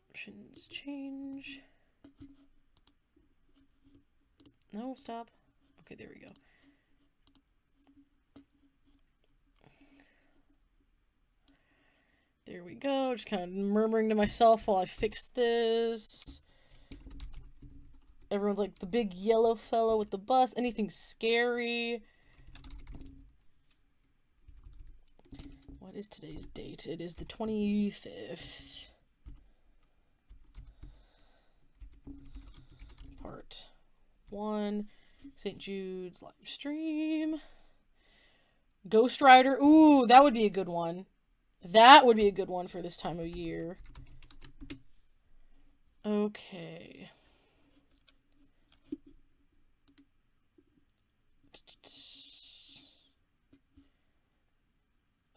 Options change. No, stop. Okay, there we go. There we go. Just kind of murmuring to myself while I fix this. Everyone's like, the big yellow fellow with the bus. Anything scary? What is today's date? It is the 25th. Part 1. St. Jude's live stream. Ghost Rider. Ooh, that would be a good one. That would be a good one for this time of year. Okay.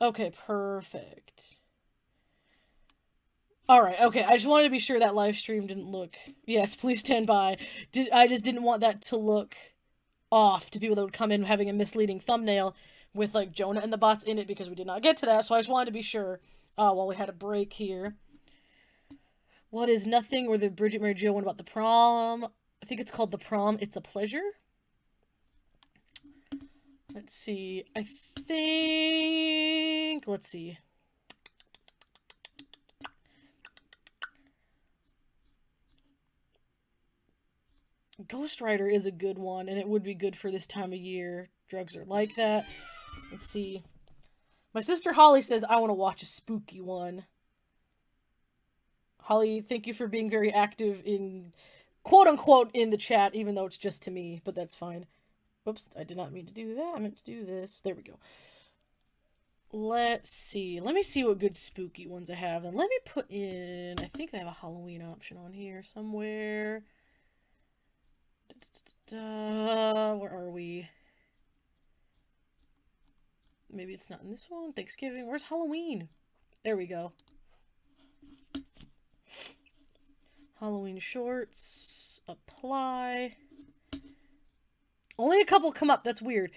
Okay, perfect. Alright, okay, I just wanted to be sure that live stream didn't look... Yes, please stand by. I just didn't want that to look off to people that would come in having a misleading thumbnail with, like, Jonah and the bots in it, because we did not get to that, so I just wanted to be sure while we had a break here. What is nothing, or the Bridget Mary Joe one about the prom? I think it's called The Prom, It's a Pleasure. Let's see. I think... Let's see. Ghost Rider is a good one, and it would be good for this time of year. Drugs are like that. Let's see. My sister Holly says, I want to watch a spooky one. Holly, thank you for being very active in, quote-unquote, in the chat, even though it's just to me, but that's fine. Whoops, I did not mean to do that. I meant to do this. There we go. Let's see. Let me see what good spooky ones I have. Then let me put in... I think I have a Halloween option on here somewhere. Where are we? Maybe it's not in this one. Thanksgiving. Where's Halloween? There we go. Halloween shorts. Apply. Only a couple come up. That's weird.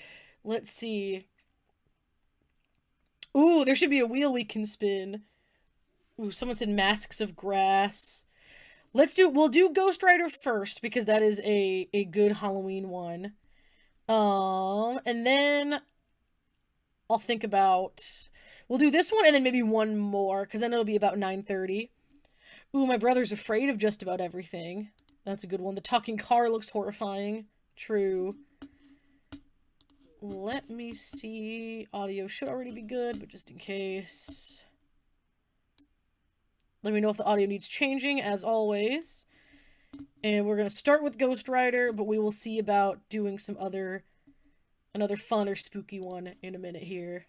Let's see. Ooh, there should be a wheel we can spin. Ooh, someone said Masks of Grass. We'll do Ghost Rider first, because that is a good Halloween one. And then I'll think about... We'll do this one and then maybe one more, because then it'll be about 9:30. Ooh, My Brother's Afraid of Just About Everything. That's a good one. The Talking Car looks horrifying. True. Let me see. Audio should already be good, but just in case. Let me know if the audio needs changing, as always. And we're going to start with Ghost Rider, but we will see about doing some another fun or spooky one in a minute here.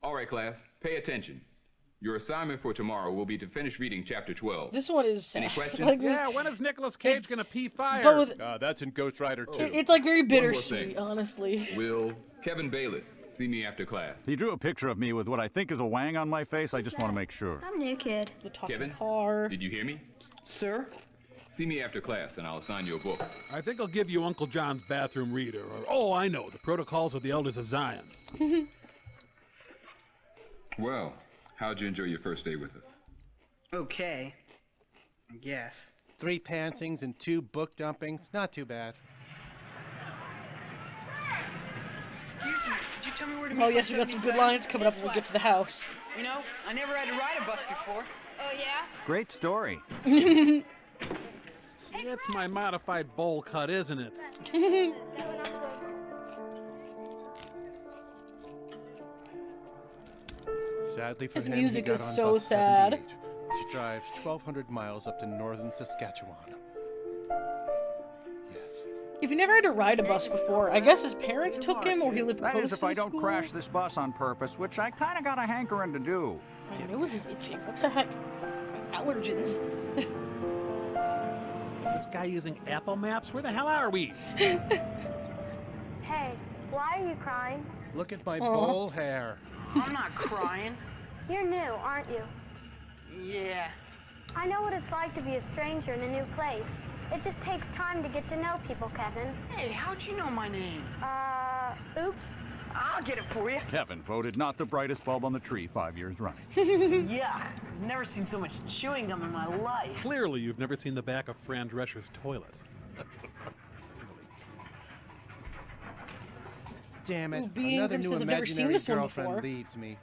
All right, class, pay attention. Your assignment for tomorrow will be to finish reading chapter 12. This one is sad. Any questions? Like Yeah, when is Nicolas Cage gonna pee fire? But with, That's in Ghost Rider 2. it's like very One more bittersweet, thing. honestly. Will Kevin Bayless see me after class? He drew a picture of me with what I think is a wang on my face. I just want to make sure. I'm new, kid. The Talking Kevin, Car. did you hear me? Sir? See me after class and I'll assign you a book. I think I'll give you Uncle John's bathroom reader, or, oh, I know, the Protocols of the Elders of Zion. Well, how'd you enjoy your first day with us? Okay. I guess. 3 pantsings and 2 book dumpings. Not too bad. Excuse me, could you tell me where to meet Oh yes, we got some good lines coming up when we get to the house. You know, I never had to ride a bus before. Oh, yeah? Great story. It's my modified bowl cut, isn't it? Sadly for His him, music he got is on so bus sad. 78, which drives 1,200 miles up to northern Saskatchewan. Yes. If he never had to ride a bus before, I guess his parents took him, or he lived That close is if to I the don't school. crash this bus on purpose, which I kind of got a hankering to do. My nose is itching. What the heck? My allergens. Is this guy using Apple Maps? Where the hell are we? Hey, why are you crying? Look at my Aw. bowl hair. I'm not crying. You're new, aren't you? Yeah. I know what it's like to be a stranger in a new place. It just takes time to get to know people, Kevin. Hey, how'd you know my name? Oops. I'll get it for you. Kevin voted not the brightest bulb on the tree 5 years running. Yeah, I've never seen so much chewing gum in my life. Clearly, you've never seen the back of Fran Drescher's toilet. Damn it! Ooh, B. Another Ingram new says, "I've never seen imaginary this one girlfriend before." leaves me.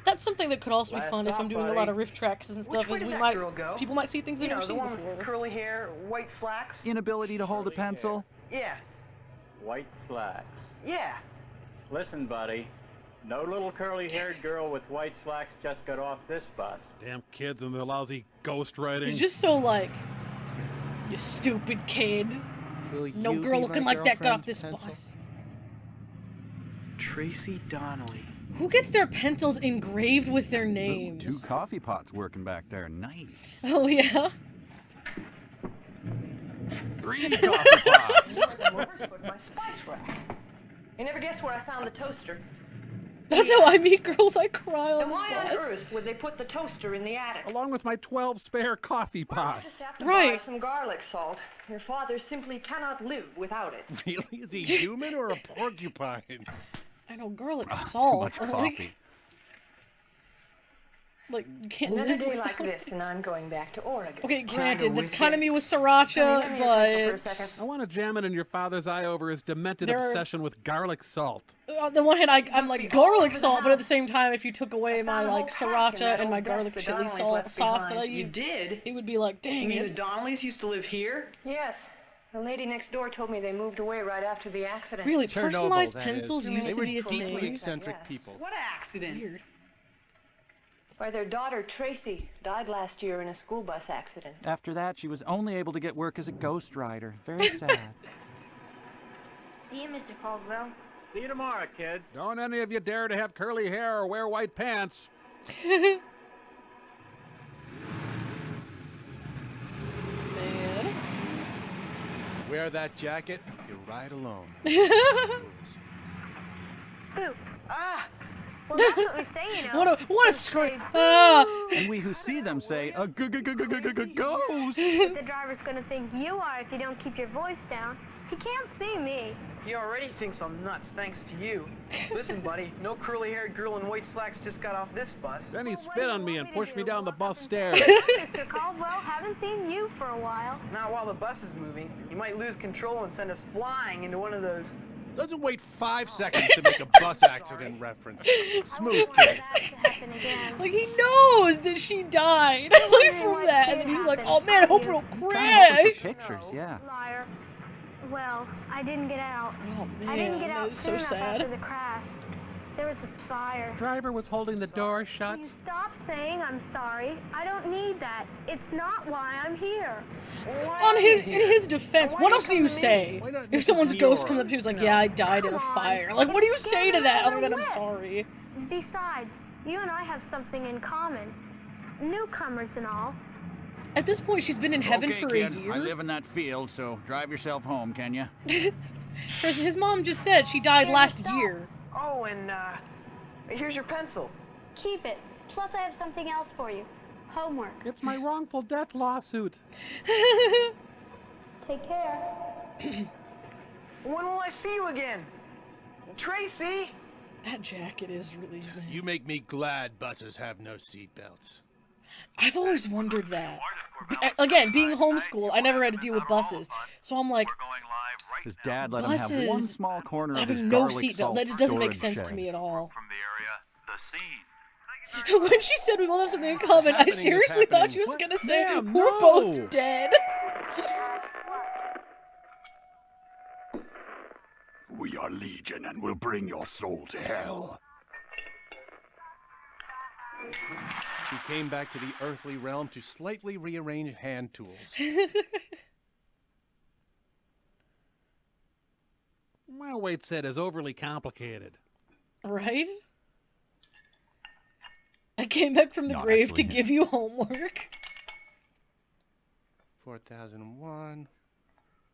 That's something that could also be Last fun if stop, I'm doing a buddy. lot of riff tracks and stuff. Which way Is did we that might girl go? people might see things they've never the seen one before. with curly hair, white slacks? Inability to hold a pencil? Yeah. White slacks. Yeah. Listen, buddy. No little curly-haired girl with white slacks just got off this bus. Damn kids and their lousy ghostwriting. He's just so like, you stupid kid. Will No you girl be looking my like that got off girlfriend's this pencil? bus. Tracy Donnelly. Who gets their pencils engraved with their Ooh, names? 2 coffee pots working back there. Nice. Oh yeah. 3 coffee pots. My spice rack. You never guess where I found the toaster. That's how I meet girls. I cry on And the why on bus. earth would they put the toaster in the attic? Along with my 12 spare coffee Just pots. have to Right. buy some garlic salt. Your father simply cannot live without it. Really? Is he human or a porcupine? I know garlic Too salt. much Like, coffee. like you can't Another live day without like this, it. and I'm going back to Oregon. Okay, Can I go granted, that's with kind of you? me with Let sriracha, me have a pencil for a but second. I want to jam it in your father's eye over his demented There are- obsession with garlic salt. on the one hand, I'm like Must be all garlic over the salt, but at the house. same time, if you took away my Found a whole like pack in sriracha that and my old garlic desk the chili Donnellys left sauce that I behind. You use, did? it would be like, You dang mean the it. Donnellys used to live here? Yes. The lady next door told me they moved away right after the accident. Really, Chernobyl, personalized that pencils is. used They to were be a deeply thing. eccentric Yes. people. What accident? Weird. Why, their daughter, Tracy, died last year in a school bus accident. After that, she was only able to get work as a ghostwriter. Very sad. See you, Mr. Caldwell. See you tomorrow, kids. Don't any of you dare to have curly hair or wear white pants. Man. Wear that jacket, you ride alone. Boo. Ah! Well, that's what we say, you know. What a scream! Ah! And we who see them say, a ghost. But the driver's gonna think you are if you don't keep your voice down. He can't see me. He already thinks I'm nuts thanks to you. Listen, buddy, no curly-haired girl in white slacks just got off this bus. Then he Well, what spit do on you me want and me to pushed me do, down the walk bus up and stairs. say, Mr. Caldwell, haven't seen you for a while. Not while the bus is moving. You might lose control and send us flying into one of those... Doesn't wait 5 seconds to make a bus accident reference. Smooth kid. That to happen again. Like he knows that she died like from that, and then he's like, "Oh man, I hope it don't crash." Pictures, yeah. Liar. Well, I didn't get out. Oh I didn't man, get that out is soon so enough after sad. the crash. There was this fire. Driver was holding the door Will shut. you stop saying I'm sorry? I don't need that. It's not why I'm here. In his defense, what else do you say? Why not If Mrs. someone's ghost comes up Muir? to you, he's like, "Yeah, I died in a Come on. fire." Like, what do you say to that other than "I'm Yes. sorry"? Besides, you and I have something in common. Newcomers and all. At this point, she's been in heaven Okay, for kid, a year. I live in that field, so drive yourself home, can you? His mom just said she died Yeah, last stop. year. Oh, and, here's your pencil. Keep it. Plus, I have something else for you. Homework. It's my wrongful death lawsuit. Take care. When will I see you again? Tracy! That jacket is really. You make me glad buses have no seatbelts. I've always wondered that. Again, being homeschooled, I never had to deal with buses, so I'm like, His dad let him have one buses small corner of his having no garlic seatbelt. salt That just doesn't make storage sense to shed. me at all. From the area, the scene. When she said we all have something in common, I happening is seriously thought happening. she was What? gonna say Ma'am, we're no. both dead. We are legion and will bring your soul to hell. She came back to the earthly realm to slightly rearrange hand tools. Well, Wade said is overly complicated. Right? I came back from the Not grave to actually. give you homework. 4001.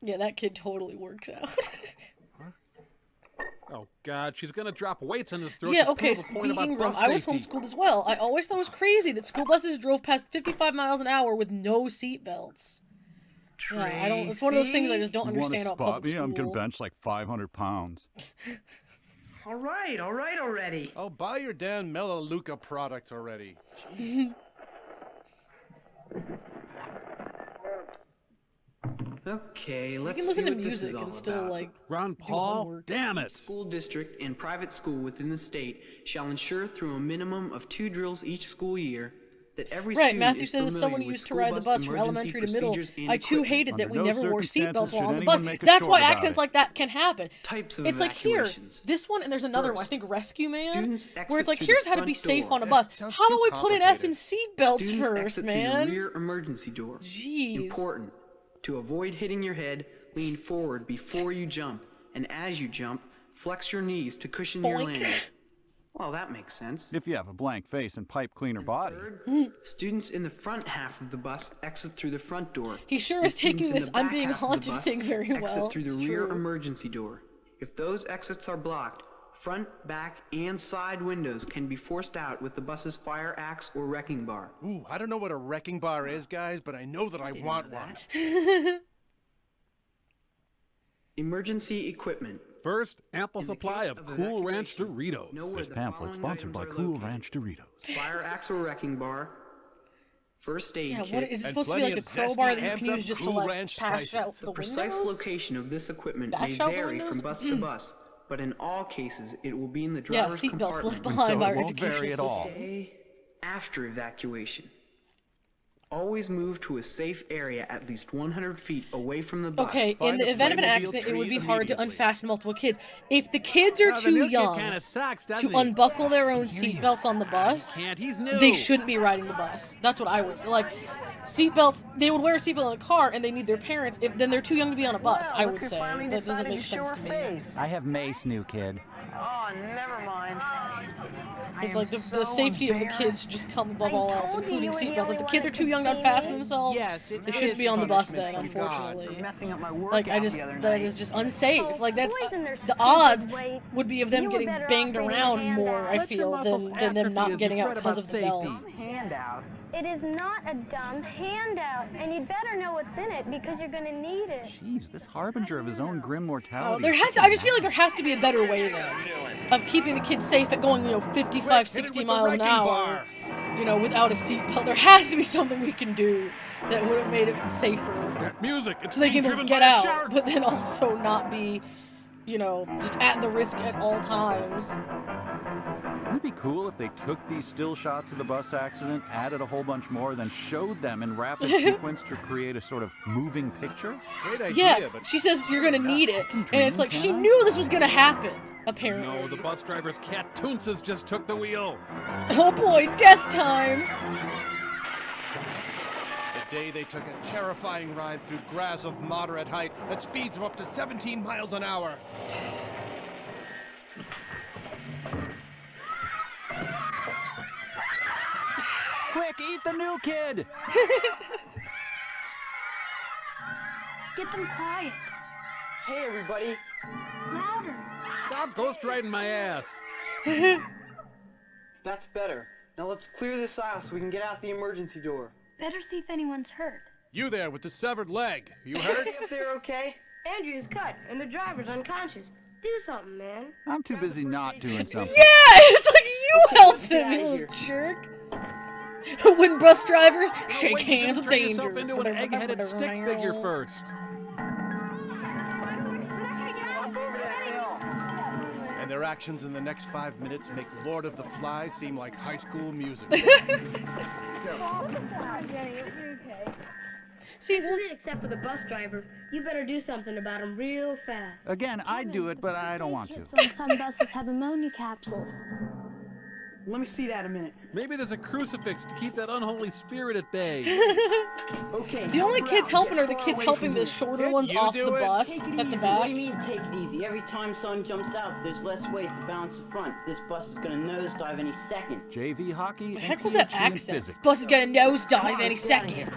Yeah, that kid totally works out. Oh, God, she's going to drop weights in his throat. Yeah, to okay, prove a point about speaking of, bus I was safety. homeschooled as well. I always thought it was crazy that school buses drove past 55 miles an hour with no seatbelts. Yeah, I don't. It's one of those things I just don't understand about public school. I'm going to bench like 500 pounds. All right already. Oh, buy your damn Melaleuca product already. Okay, You let's can listen see to what this music is all and still about. like. Ron Paul, damn it! School district and private school within the state shall ensure through a minimum of 2 drills each school year that every Right, student Matthew is says as familiar someone who with used to school ride the bus from emergency elementary to middle, procedures and I too equipment. hated that we Under no never wore circumstances seatbelts while on should the bus. anyone make a That's short why about accidents it. like that can happen. Types of It's like here, evacuations. this one, and there's another one. I First, think Rescue Man, students where it's exit like through here's the how to be front safe door. on a bus. sounds How too about we put in complicated. effing seatbelts Students first, exit man? through the rear emergency door. Jeez. Important. To avoid hitting your head, lean forward before you jump, and as you jump, flex your knees to cushion your Boink. landing. Well, that makes sense. If you have a blank face and pipe cleaner body. Students in the front half of the bus exit through the front door. He sure and is taking students in this the I'm back being half of the haunted bus thing very exit well. through the It's rear true. emergency door. If those exits are blocked, front, back, and side windows can be forced out with the bus's fire axe or wrecking bar. Ooh, I don't know what a wrecking bar is, guys, but I know that I want one. Emergency equipment. First, ample In the supply case of of Cool Ranch evacuation, Doritos. know where This the pamphlet following sponsored by items are Cool located. Ranch Doritos. Fire axe or wrecking bar. First aid Yeah, kit. what is it And supposed to be plenty like a of crowbar zesty, that you can amped use up just to Cool like Ranch pass spices. out the The windows? precise location of this equipment Bash may out the vary windows? from bus to bus, but in all cases, it will be in the Yeah, driver's seatbelts compartment. left behind so by it our won't vary educational at all. system. Day after evacuation. Always move to a safe area at least 100 feet away from the bus. Okay, in Find the a event of an Playmobil accident, it tree would be hard to immediately. unfasten multiple kids. If the kids are Oh, the too new kid young kinda sucks, to doesn't he? unbuckle their own seatbelts on the bus, Can't, he's new. they shouldn't be riding the bus. That's what I would say. Like, seatbelts, they would wear a seatbelt in the car and they need their parents. Then they're too young to be on a bus, I would say. That doesn't make sense to me. I have mace, new kid. Oh, never mind. It's like the safety of the kids should just come above all else, including seatbelts. If the kids are too young to unfasten themselves, they shouldn't be on the bus then, unfortunately. Messing up my Like, workout the other that night. is just unsafe. Like, that's, Boys and their the stupid odds weights. would be of them You were getting better off banged bringing a around hand more, out. I Let your feel, muscles than them not atrophy as getting you out fret because about of the belt. safety. Handout. It is not a dumb handout, and you'd better know what's in it because you're gonna need it. Jeez, this harbinger of his own grim Oh, mortality. there has to, I just feel like there has to be a better way then of keeping the kids safe at going, 55, 60 miles an hour, without a seatbelt. There has to be something we can do that would have made it safer. That music, it's So they being can driven both get by a out, shark. but then also not be, just at the risk at all times. Wouldn't it be cool if they took these still shots of the bus accident, added a whole bunch more, then showed them in rapid sequence to create a sort of moving picture? Great idea, Yeah, but she says you're gonna need it, and dream, it's like she can I? knew this was gonna happen. Apparently. No, the bus driver's cat Toonces just took the wheel. Oh boy, death time! the day they took a terrifying ride through grass of moderate height at speeds of up to 17 miles an hour. Quick, eat the new kid! Get them quiet. Hey, everybody. Louder. Stop ghost riding my ass. That's better. Now let's clear this aisle so we can get out the emergency door. Better see if anyone's hurt. You there with the severed leg. You hurt? If they're okay. Andrew's cut, and the driver's unconscious. Do something, man. I'm too busy not doing something. Yeah, it's like you help let's them, get you outta little jerk. When bus drivers shake Wait, you hands gotta with turn yourself danger. into an egg-headed stick figure first. And their actions in the next 5 minutes make Lord of the Flies seem like high school music. See, Except for the bus driver, you better do something about him real fast. Again, I'd do it, but I don't want to. Some buses have ammonia capsules. Let me see that a minute. Maybe there's a crucifix to keep that unholy spirit at bay. Okay. the only kids helping are the Get kids far away helping from the me. shorter ones you off do the it? bus Take it at the easy. back. What do you mean, take it easy? Every time someone jumps out, there's less weight to balance the front. This bus is gonna nosedive any second. JV hockey. The and heck was that PhD in accent? physics. This bus is gonna nosedive any second.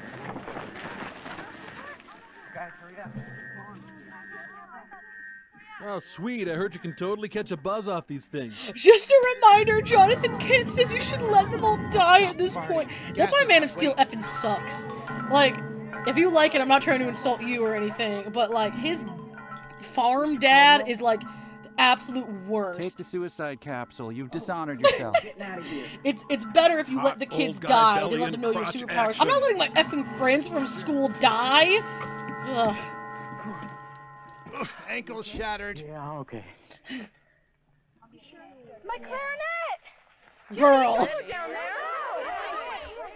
Guys, hurry up. Oh, sweet. I heard you can totally catch a buzz off these things. Just a reminder, Jonathan Kent says you should let them all die at this point. That's why Man of Steel effing sucks. Like, if you like it, I'm not trying to insult you or anything, but like, his farm dad is like the absolute worst. Take the suicide capsule. You've dishonored yourself. It's better if you let the kids die than let them know your superpowers. I'm not letting my effing friends from school die. Ugh. Ankle shattered. Yeah, okay. My clarinet! Girl.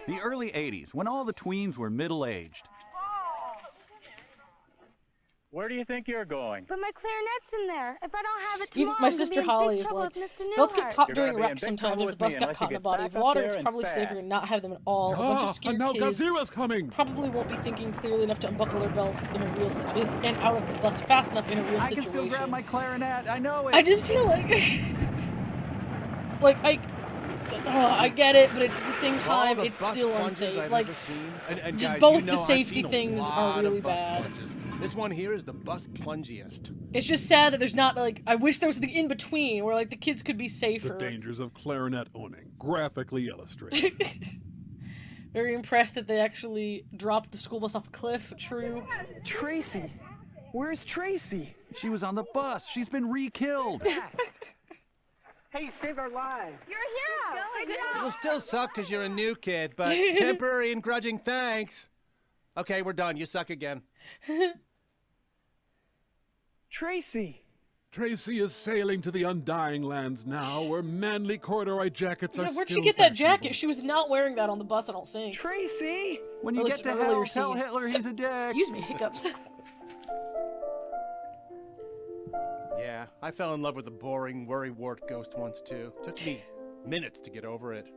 The early 80s, when all the tweens were middle-aged. Where do you think you're going? But my clarinet's in there. If I don't have it Even tomorrow, my I'm gonna be sister in Holly big is trouble like, with Mr. boats get Newhart. caught You're during gonna be in wrecks big sometimes trouble if the with bus me got unless caught you in the get body. back If up water, there it's and probably fast. safer to not have them at all. A bunch of scared no, kids Godzilla's coming. probably won't be thinking clearly enough to unbuckle their belts in a real and out of the bus fast enough in a real I situation. can still grab my clarinet. I know it. I just feel like, like I get it, but it's at the same time it's still unsafe. Like, and just guys, both you know, the I've safety seen a things lot are of really bus bad. plunges. This one here is the bus plungiest. It's just sad that there's not like, I wish there was something in between where like the kids could be safer. The dangers of clarinet owning, graphically illustrated. Very impressed that they actually dropped the school bus off a cliff. True. Tracy! Where's Tracy? She was on the bus. She's been re-killed. Hey, you saved our lives. You're a hero. Good job. It'll still suck because you're a new kid, but temporary and grudging thanks. Okay, we're done. You suck again. Tracy! Tracy is sailing to the undying lands now, where manly corduroy jackets are Yeah, where'd she still get that fashionable. jacket? She was not wearing that on the bus, I don't think. Tracy! When At you least get to earlier hell, tell scenes. Hitler he's a dick. Excuse me, hiccups. Yeah, I fell in love with a boring, worrywart ghost once too. Took me minutes to get over it.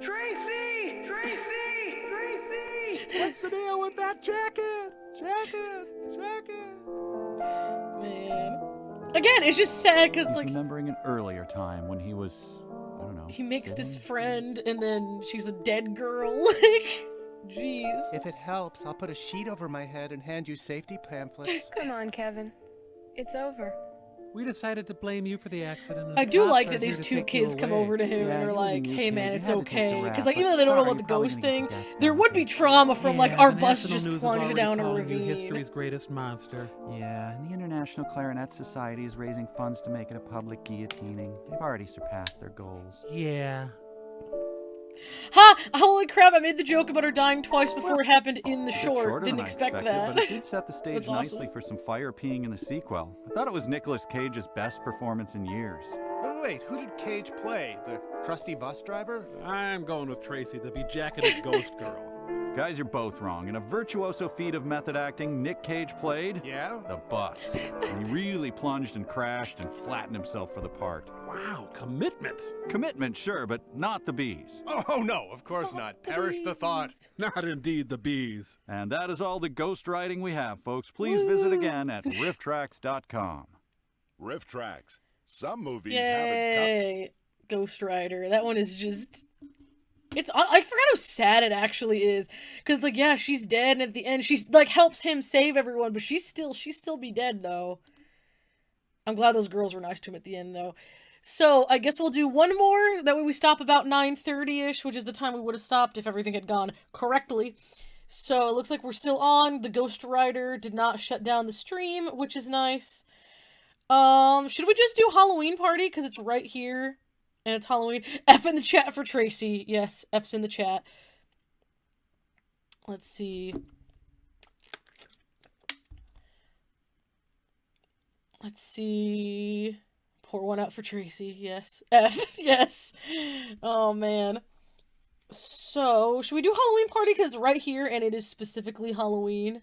Tracy! Tracy! Tracy! What's the deal with that jacket? Jacket! Man. Again, it's just sad because He's like remembering an earlier time when he was, I don't know. he makes 7? this friend and then she's a dead girl. Like, jeez. If it helps, I'll put a sheet over my head and hand you safety pamphlets. Come on, Kevin. It's over. We decided to blame you for the accident. and I the do cops like are that here these to two take you kids come away. over to him Yeah, and are you're like, the new "Hey kid. man, You it's had to take the okay." rap, Because like but even though they don't know sorry, about the you're probably ghost gonna thing, get the death there would be trauma from like Yeah, our the bus national just news is plunged already down a calling you ravine. history's greatest monster. Yeah, and the International Clarinet Society is raising funds to make it a public guillotining. They've already surpassed their goals. Yeah. Ha! Holy crap! I made the joke about her dying twice before it happened in the A bit short. shorter Didn't than I expect expected, that. But it did set the stage That's nicely awesome. for some fire peeing in the sequel. I thought it was Nicolas Cage's best performance in years. Wait, who did Cage play? The crusty bus driver? I'm going with Tracy, the be-jacketed ghost girl. Guys, you're both wrong. In a virtuoso feat of method acting, Nick Cage played the bus. And he really plunged and crashed and flattened himself for the part. Wow, commitment. Commitment, sure, but not the bees. Oh, no, of course not. Perish the thought. Not indeed the bees. And that is all the ghost writing we have, folks. Please visit again at RiffTrax.com. RiffTrax. Some movies haven't Yay! Ghost Rider. That one is just. It's. I forgot how sad it actually is. Because, like, yeah, she's dead, and at the end, she's, like, helps him save everyone, but she's still be dead, though. I'm glad those girls were nice to him at the end, though. So, I guess we'll do one more. That way we stop about 9:30-ish, which is the time we would have stopped if everything had gone correctly. So, it looks like we're still on. The Ghost Rider did not shut down the stream, which is nice. Should we just do Halloween Party? Because it's right here. And it's Halloween. F in the chat for Tracy. Yes, F's in the chat. Let's see. Let's see. Pour one out for Tracy. Yes. F. Yes. Oh, man. So, should we do Halloween Party? Because it's right here and it is specifically Halloween.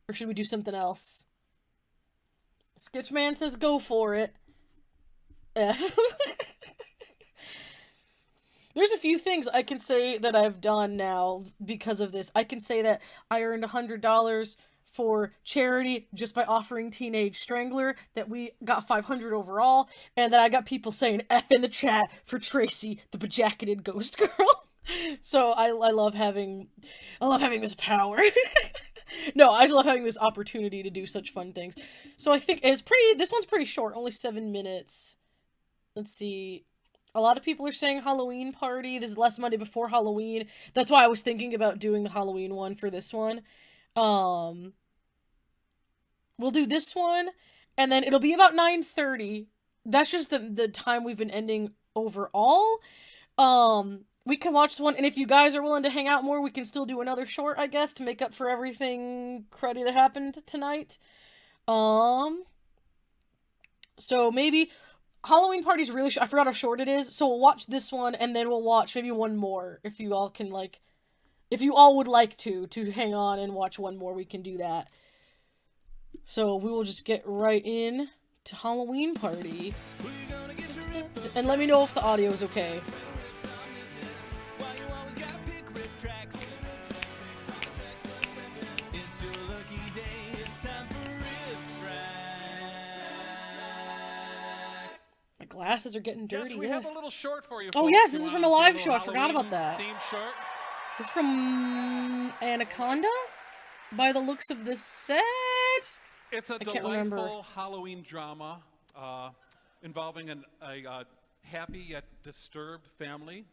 Or should we do something else? Sketchman says go for it. F. There's a few things I can say that I've done now because of this. I can say that I earned $100 for charity just by offering Teenage Strangler, that we got 500 overall, and that I got people saying F in the chat for Tracy, the bejacketed ghost girl. So I love having this power. No, I just love having this opportunity to do such fun things. So I think this one's pretty short, only 7 minutes. Let's see. A lot of people are saying Halloween party. This is the last Monday before Halloween. That's why I was thinking about doing the Halloween one for this one. We'll do this one, and then it'll be about 9:30. That's just the time we've been ending overall. We can watch this one, and if you guys are willing to hang out more, we can still do another short, I guess, to make up for everything cruddy that happened tonight. So maybe Halloween party's really I forgot how short it is, so we'll watch this one, and then we'll watch maybe one more. If you all can, like, if you all would like to hang on and watch one more, we can do that. So we will just get right in to Halloween party. And let me know if the audio is okay. Glasses are getting dirty. Yes, we have a little short for you. Oh folks. yes, this is from a live show. I forgot Halloween about that. Theme short. This is from Anaconda, by the looks of this set. It's a delightful Halloween drama involving a happy yet disturbed family.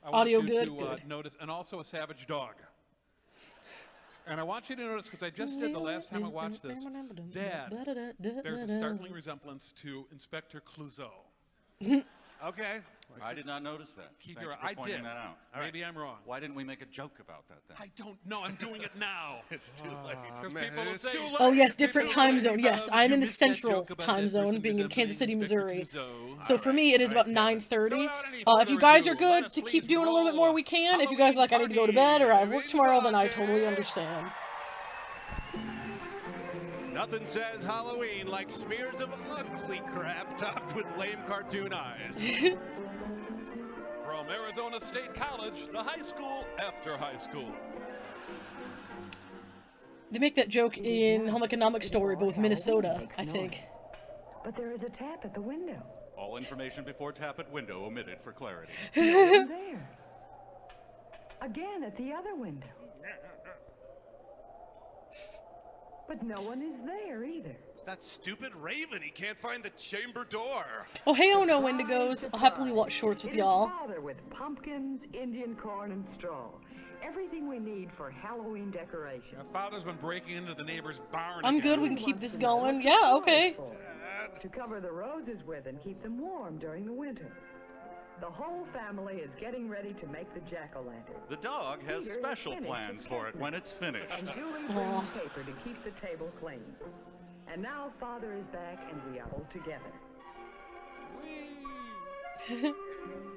I want Audio you good, to good. notice, and also a savage dog. And I want you to notice, because I just did the last time I watched this, Dad bears a startling resemblance to Inspector Clouseau. Okay. I did not notice that. Keep Thank your you for I pointing did. that out. Maybe I'm wrong. Why didn't we make a joke about that then? I don't know. I'm doing it now. It's too late. Because man, people will it's say, too late. Oh yes, different time zone. Yes, I'm in the missed that central joke about time that zone, person being in resembling Kansas City, Inspector Missouri. Clouseau. So for me, it is about 9:30. If you guys are good to keep doing a little bit more, we can. If you guys are like, I need to go to bed or I have work tomorrow, then I totally understand. Nothing says Halloween like smears of ugly crap topped with lame cartoon eyes. From Arizona State College, the high school after high school. They make that joke in Home Economics Story, but with Minnesota, I think. But there is a tap at the window. All information before tap at window omitted for clarity. No one there. Again at the other window. But no one is there either. It's that stupid Raven. He can't find the chamber door. Oh, hey, oh no, Wendigos. I'll happily watch shorts with y'all. Father with pumpkins, Indian corn, and straw. Everything we need for Halloween decoration. Father's been breaking into the neighbor's barn. I'm good, we can keep this going. Yeah, okay. To cover the roses with and keep them warm during the winter. The whole family is getting ready to make the jack-o'-lantern. The dog has Peter special finished plans the for it when it's finished. And Julie brings paper to keep the table clean. And now Father is back and we are all together.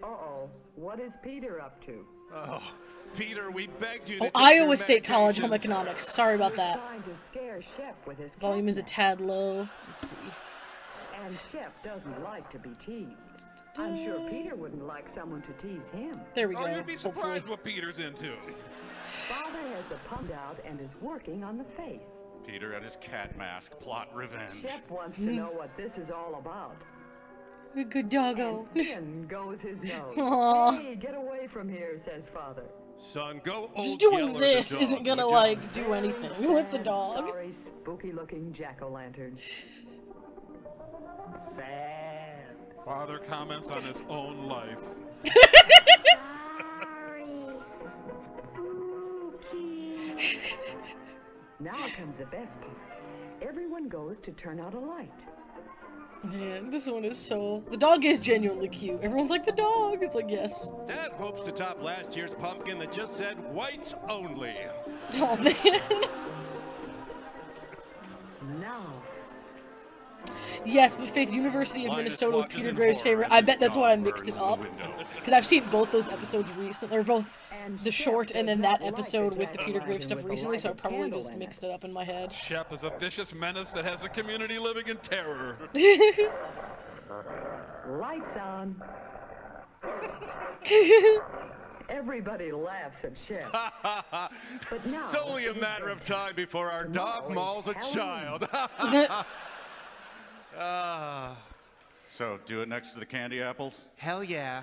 Uh-oh, what is Peter up to? Oh, Peter, we begged you to Oh, take Iowa your State College, medications. Home Economics. Sorry about that. Trying to scare Shep with his Volume is a tad low. Let's see. And Shep doesn't like to be teased. I'm sure Peter wouldn't like someone to tease him. There we go. Oh, you'd be surprised what Peter's into. Father has the pump out and is working on the face. Peter and his cat mask plot revenge. Shep wants to know what this is all about. A good doggo. And in goes his nose. Aw. Hey, get away from here, says Father. Son, go old Just doing Yeller this the dog, isn't gonna, would ya? like, do anything with the dog. Sorry, spooky-looking jack-o'-lantern. Sad. Father comments on his own life. Now comes the best part. Everyone goes to turn out a light. Man, this one is so... The dog is genuinely cute. Everyone's like, the dog. It's like, yes. Dad hopes to top last year's pumpkin that just said whites only. Oh, man. Now. Yes, but Faith, University of Minnesota was Peter Graves' favorite. I bet that's why I mixed it up. Because I've seen both those episodes recently, or both the short and then that episode with the Peter Graves stuff recently, so I probably just mixed it up in my head. Shep is a vicious menace that has a community living in terror. Lights on. Everybody laughs at Shep. But now, it's only a matter of time before our dog mauls a child. So, do it next to the candy apples? Hell yeah.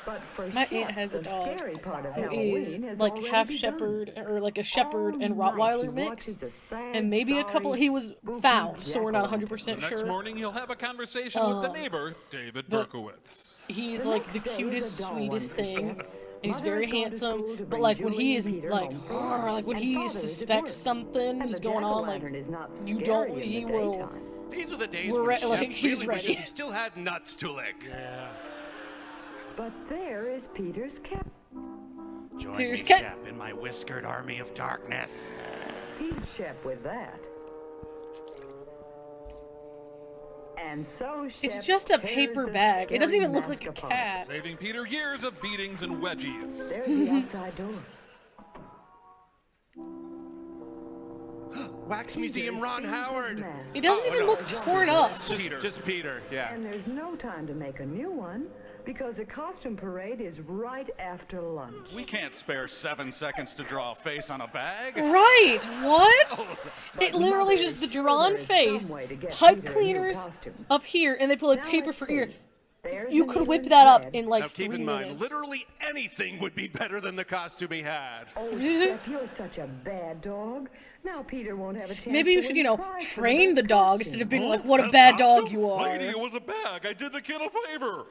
But for My Shep, aunt has a the dog scary part of who Halloween is has like already half begun. shepherd, or like a shepherd and All night he Rottweiler mix, watches the sad, and maybe a couple. sorry, He was spooky found, so we're not jack-o'-lantern. 100% The next sure. morning, he'll have a conversation with the neighbor, David but Berkowitz. He's The like next the day is a cutest, dull one sweetest for thing, Shep. and he's Mother very has gone to handsome. school to But bring like when Julie he and is Peter like, home from work, like when and he Father is at suspects work. something And is the going on, like jack-o'-lantern is not you scary don't, in he the will. daytime. These are the days We're when re- like, Shep he's really ready. wishes he still had nuts to lick. Yeah. But there is Peter's cat. Join Peter's me, cat. Shep, in my whiskered army of darkness. Feed Shep with that. And so It's Shep just a tears paper the bag. It doesn't scary even look mask like a apart. cat. Saving Peter years of beatings and wedgies. There's the outside door. Wax Museum Ron Howard. It doesn't even look torn up. Just Peter, yeah. And there's no time to make a new one because the costume parade is right after lunch. We can't spare 7 seconds to draw a face on a bag. Right? What? It literally is just the drawn face, pipe cleaners up here, and they put like paper for ear. You could whip that up in like Now keep 3 in mind, minutes. literally anything would be better than the costume he had. Oh, Shep, you're such a bad dog. Now Peter won't have a chance. Maybe you to should, win you know, the prize for the train the best dog costume. instead of being like, what a bad dog you are. Lady, it was a bag. I did the kid a favor.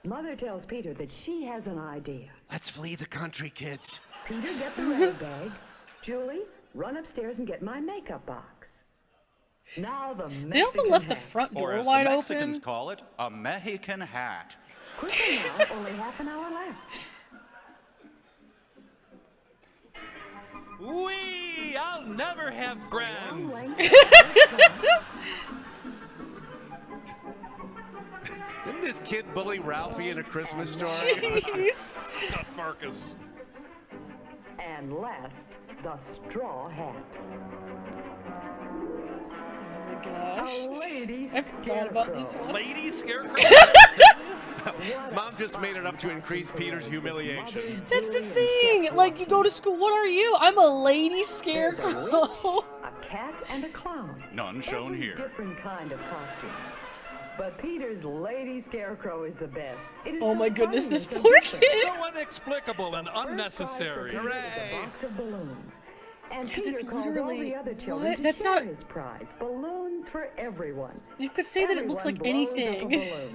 Mother tells Peter that she has an idea. Let's flee the country, kids. Peter, get the rag bag. Julie, run upstairs and get my makeup box. Now the Mexican They also left the hat. front Or door as wide the Mexicans open. call it, a Mexican hat. Quickly now, only half an hour left. Wee! I'll never have friends. Didn't this kid bully Ralphie in A Christmas Story? Jeez. Got Farkas. And last, the straw hat. Oh my gosh. A lady I forgot about this one. Lady Scarecrow? Mom just made it up to increase Peter's humiliation. That's the thing. Like, you go to school. What are you? I'm a lady scarecrow. A cat and a clown. None shown Every here. different kind of costume. But Peter's lady scarecrow is the best. It is Oh so my goodness, funny this and so poor different. kid. So inexplicable and unnecessary. First prize for Peter is a box of balloons. And Yeah, Peter that's called all literally- the other children what? to That's share not- his prize. Balloons for everyone. You could say that it looks like Everyone blows up a anything.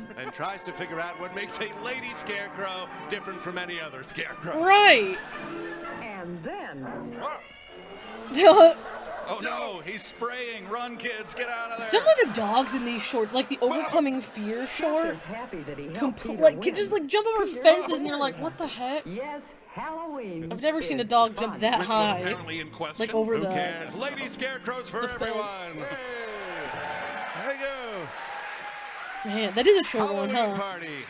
balloon. And tries to figure out what makes a lady scarecrow different from any other scarecrow. Right. And then Oh no, he's spraying. Run, kids, get out of there. Some of the dogs in these shorts, like the overcoming fear short, Peter's happy that he helped Peter like win. can just like jump over fences, and you're like, what the heck? Yes, Halloween. I've never seen a is dog jump fun. that Which was high, apparently in question. like over Who the. cares? Lady scarecrows for the everyone. fence. Hey. There you go. Man, that is a short one, Halloween huh? party.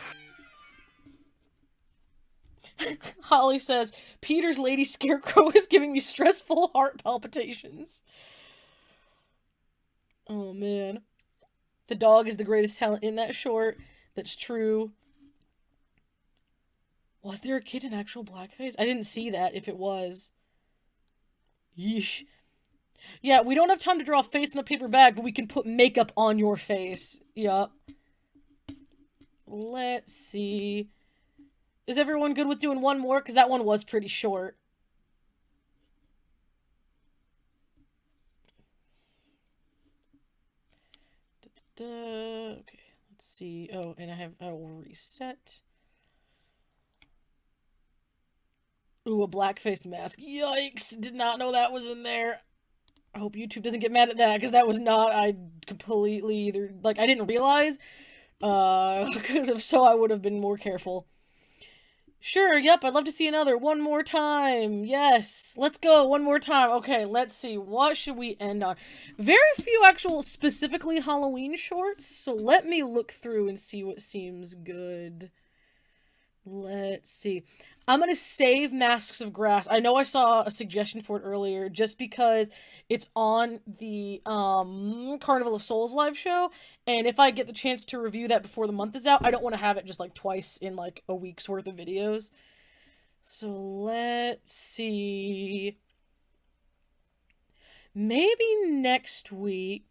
Holly says, Peter's lady scarecrow is giving me stressful heart palpitations. Oh, man. The dog is the greatest talent in that short. That's true. Was there a kid in actual blackface? I didn't see that, if it was. Yeesh. Yeah, we don't have time to draw a face in a paper bag, but we can put makeup on your face. Yup. Let's see. Is everyone good with doing one more? Because that one was pretty short. Okay, let's see. Oh, and I will reset. Ooh, a blackface mask. Yikes! Did not know that was in there. I hope YouTube doesn't get mad at that, because that was not, I completely either, like, I didn't realize. Because if so, I would have been more careful. Sure, yep, I'd love to see another. One more time. Yes, let's go. One more time. Okay, let's see. What should we end on? Very few actual specifically Halloween shorts, so let me look through and see what seems good. Let's see. I'm going to save Masks of Grass. I know I saw a suggestion for it earlier just because it's on the Carnival of Souls live show. And if I get the chance to review that before the month is out, I don't want to have it just like twice in like a week's worth of videos. So let's see. Maybe next week.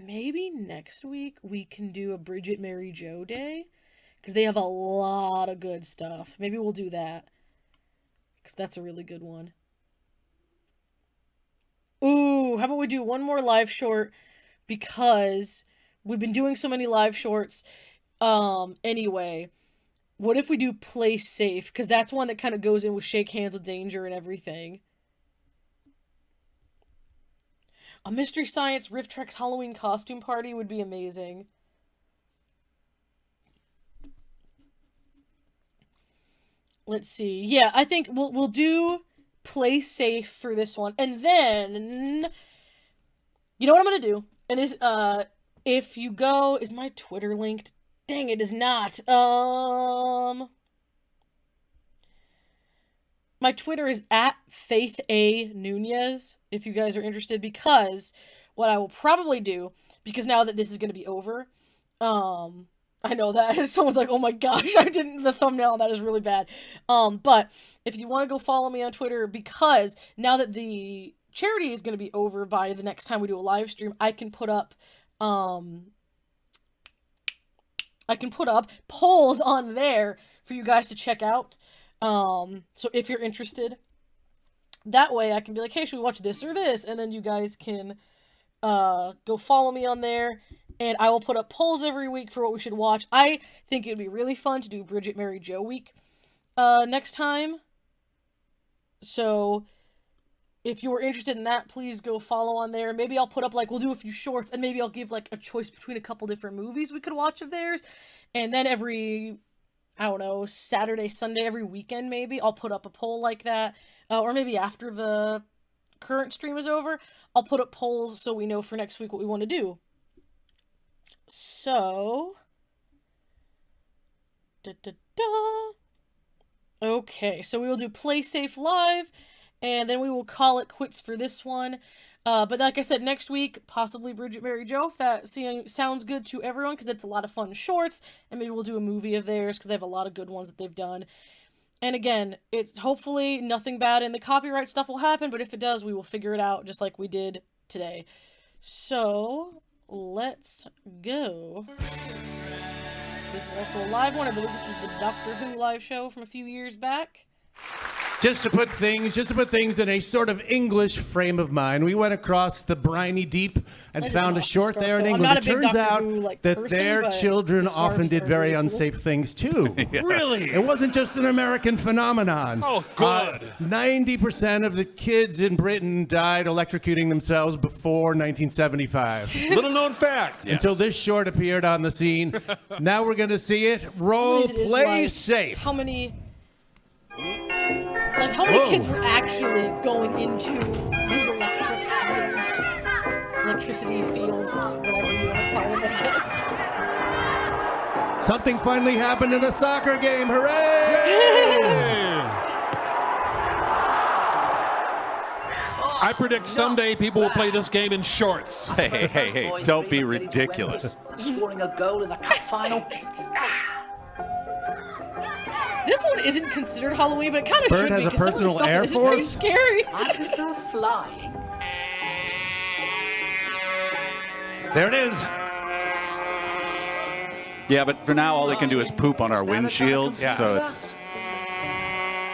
maybe next week we can do a Bridget Mary Joe Day, because they have a lot of good stuff. Maybe we'll do that, because that's a really good one. Ooh, how about we do one more live short, because we've been doing so many live shorts. Anyway, what if we do Play Safe? Because that's one that kind of goes in with Shake Hands with Danger and everything. A Mystery Science RiffTrax Halloween costume party would be amazing. Let's see. Yeah, I think we'll do Play Safe for this one. And then, you know what I'm going to do? And this, if you go, is my Twitter linked? Dang, it is not. My Twitter is @FaithANunez, if you guys are interested, because what I will probably do, because now that this is going to be over, I know that someone's like, oh my gosh, the thumbnail on that is really bad. But if you want to go follow me on Twitter, because now that the charity is going to be over by the next time we do a live stream, I can put up polls on there for you guys to check out. So if you're interested, that way I can be like, hey, should we watch this or this? And then you guys can go follow me on there, and I will put up polls every week for what we should watch. I think it'd be really fun to do Bridget Mary Joe week next time. So if you're interested in that, please go follow on there. Maybe I'll put up, like, we'll do a few shorts, and maybe I'll give, like, a choice between a couple different movies we could watch of theirs. And then every, I don't know, Saturday, Sunday, every weekend maybe, I'll put up a poll like that. Or maybe after the current stream is over, I'll put up polls so we know for next week what we want to do. So, okay, so we will do Play Safe Live, and then we will call it quits for this one. But like I said, next week, possibly Bridget Mary Joe, if that sounds good to everyone, because it's a lot of fun shorts, and maybe we'll do a movie of theirs, because they have a lot of good ones that they've done. And again, it's hopefully nothing bad in the copyright stuff will happen, but if it does, we will figure it out, just like we did today. So, let's go. This is also a live one. I believe this was the Doctor Who live show from a few years back. Just to put things in a sort of English frame of mind, we went across the briny deep and found a short there in England. It turns out that their children often did very unsafe things too. Yes. Really? It wasn't just an American phenomenon. Oh, good. 90% of the kids in Britain died electrocuting themselves before 1975. Little known fact. Until this short appeared on the scene. Now we're going to see it. Roll Play Safe. How many kids were actually going into these electricity fields, whatever you want to call them, I guess. Something finally happened in a soccer game. Hooray! I predict someday people will play this game in shorts. Hey, don't be ridiculous. Scoring a goal in the cup final. This one isn't considered Halloween, but it kind of should be, has a because some of the personal stuff Air is Force? pretty scary. I prefer flying. There it is. Yeah, but for now, all they can do is poop on our windshields. Yeah. So it's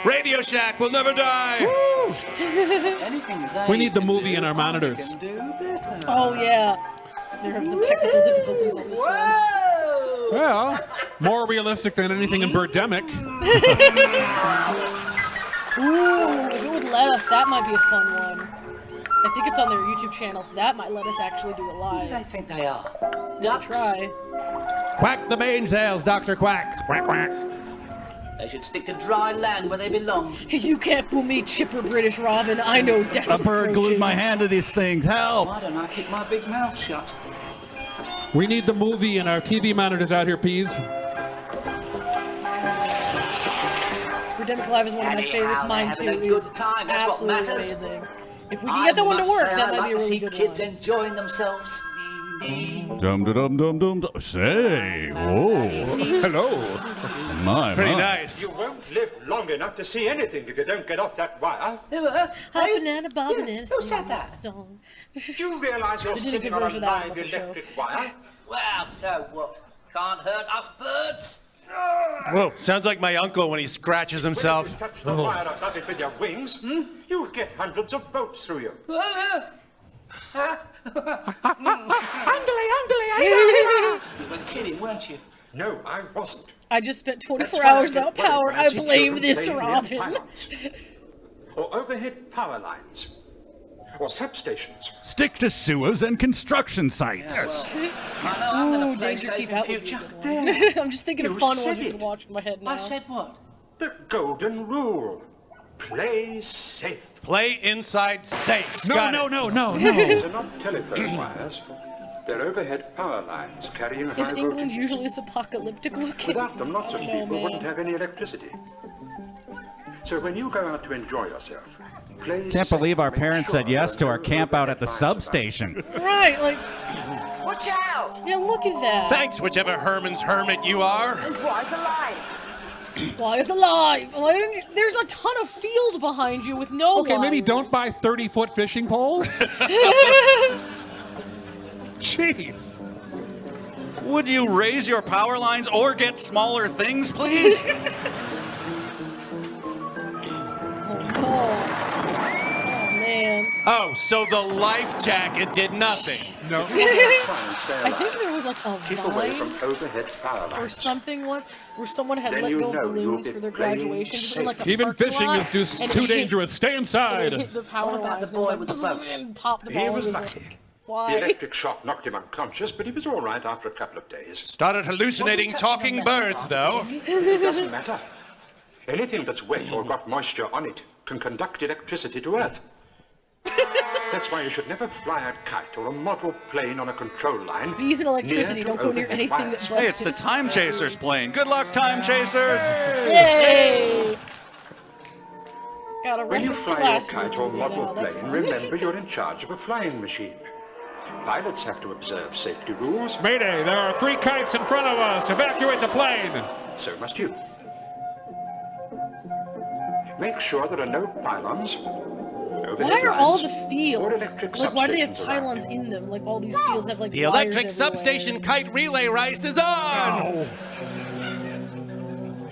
Radio Shack will never die. We need the movie in our monitors. Oh, yeah. They're having some technical difficulties on this one. Well, more realistic than anything in Birdemic. Ooh, if it would let us, that might be a fun one. I think it's on their YouTube channel, so that might let us actually do it live. Who do they think they are? Ducks? Try. Quack the mainsails, Dr. Quack. Quack, quack. They should stick to dry land where they belong. You can't fool me, chipper British Robin. I know death is a bird approaching. glued my hand to these things. Help! Why don't I keep my big mouth shut? We need the movie in our TV monitors out here, Peas. Birdemic Live is one of my favorites. Mine too. It is absolutely amazing. If we can get that one to work, that might be a really good one. Kids enjoying themselves. Dum dum dum dum dum. Say, whoa. Hello. My, Pretty my. nice. You won't live long enough to see anything if you don't get off that wire. Hopping and a bobbing and a Who said singing that? song. Do you realize you're They did a sitting good on a version of that on live the show. electric wire? Well, so what? Can't hurt us birds. Whoa, sounds like my uncle when he scratches himself. When you touch the wire or touch it with your wings, you'll get hundreds of volts through you. You were kidding, weren't you? No, I wasn't. I just spent 24 That's why I hours get without worried power. when I see blame children this playing near Robin. pylons. Or overhead power lines. Or substations. Stick to sewers and construction sites. Ooh, Danger Keep Out would be a good one. I'm just thinking of You fun said ones we it. can watch in my head now. I said what? The golden rule. Play safe. Play inside safes. No, Got no, it. no, no, These no. are not telephone wires. They're overhead power lines carrying Is high England voltage. usually this apocalyptic looking? Without them, lots of Oh, no, people man. wouldn't have any electricity. So when you go out to enjoy yourself, play Can't safe. believe our Make parents sure said yes there to are our no camp out at the overhead lines about. substation. Right, like, Watch out! yeah, look at that. Thanks, whichever Herman's hermit you are. Why's alive? Why is alive? Why didn't you, there's a ton of field behind you with no Okay, maybe wires. don't buy 30-foot fishing poles. Jeez. Would you raise your power lines or get smaller things, please? Oh, man. Oh, so the life jacket did nothing. No. I think there was like a Keep away vine from overhead power or lines. something once where someone had Then let you go of know you'll balloons be for their playing graduation. Just in like a Even parking fishing lot, is just and it too hit- dangerous. Stay and inside. it hit the power What about lines. the and it boy was with the like, boat? and popped the He ball. was It was lucky. like, The why? electric shock knocked him unconscious, but he was all right after a couple of days. Started hallucinating talking birds, though. It doesn't matter. Anything that's wet or got moisture on it can conduct electricity to Earth. That's why you should never fly a kite or a model plane on a control line. Bees and electricity near to don't go near overhead anything that wires. busts. Hey, it's the Time Chasers plane. Good luck, Time Chasers. Yay! Got a When you reference to fly your last kite week's or video. model That's plane, fun. remember you're in charge of a flying machine. Pilots have to observe safety rules. Mayday, there are 3 kites in front of us. Evacuate the plane. So must you. Make sure there are no pylons. Why are all the or fields? electric Like, why do they have substations around pylons in them? Like, all these fields have, like, The wires electric everywhere. substation kite relay race is on!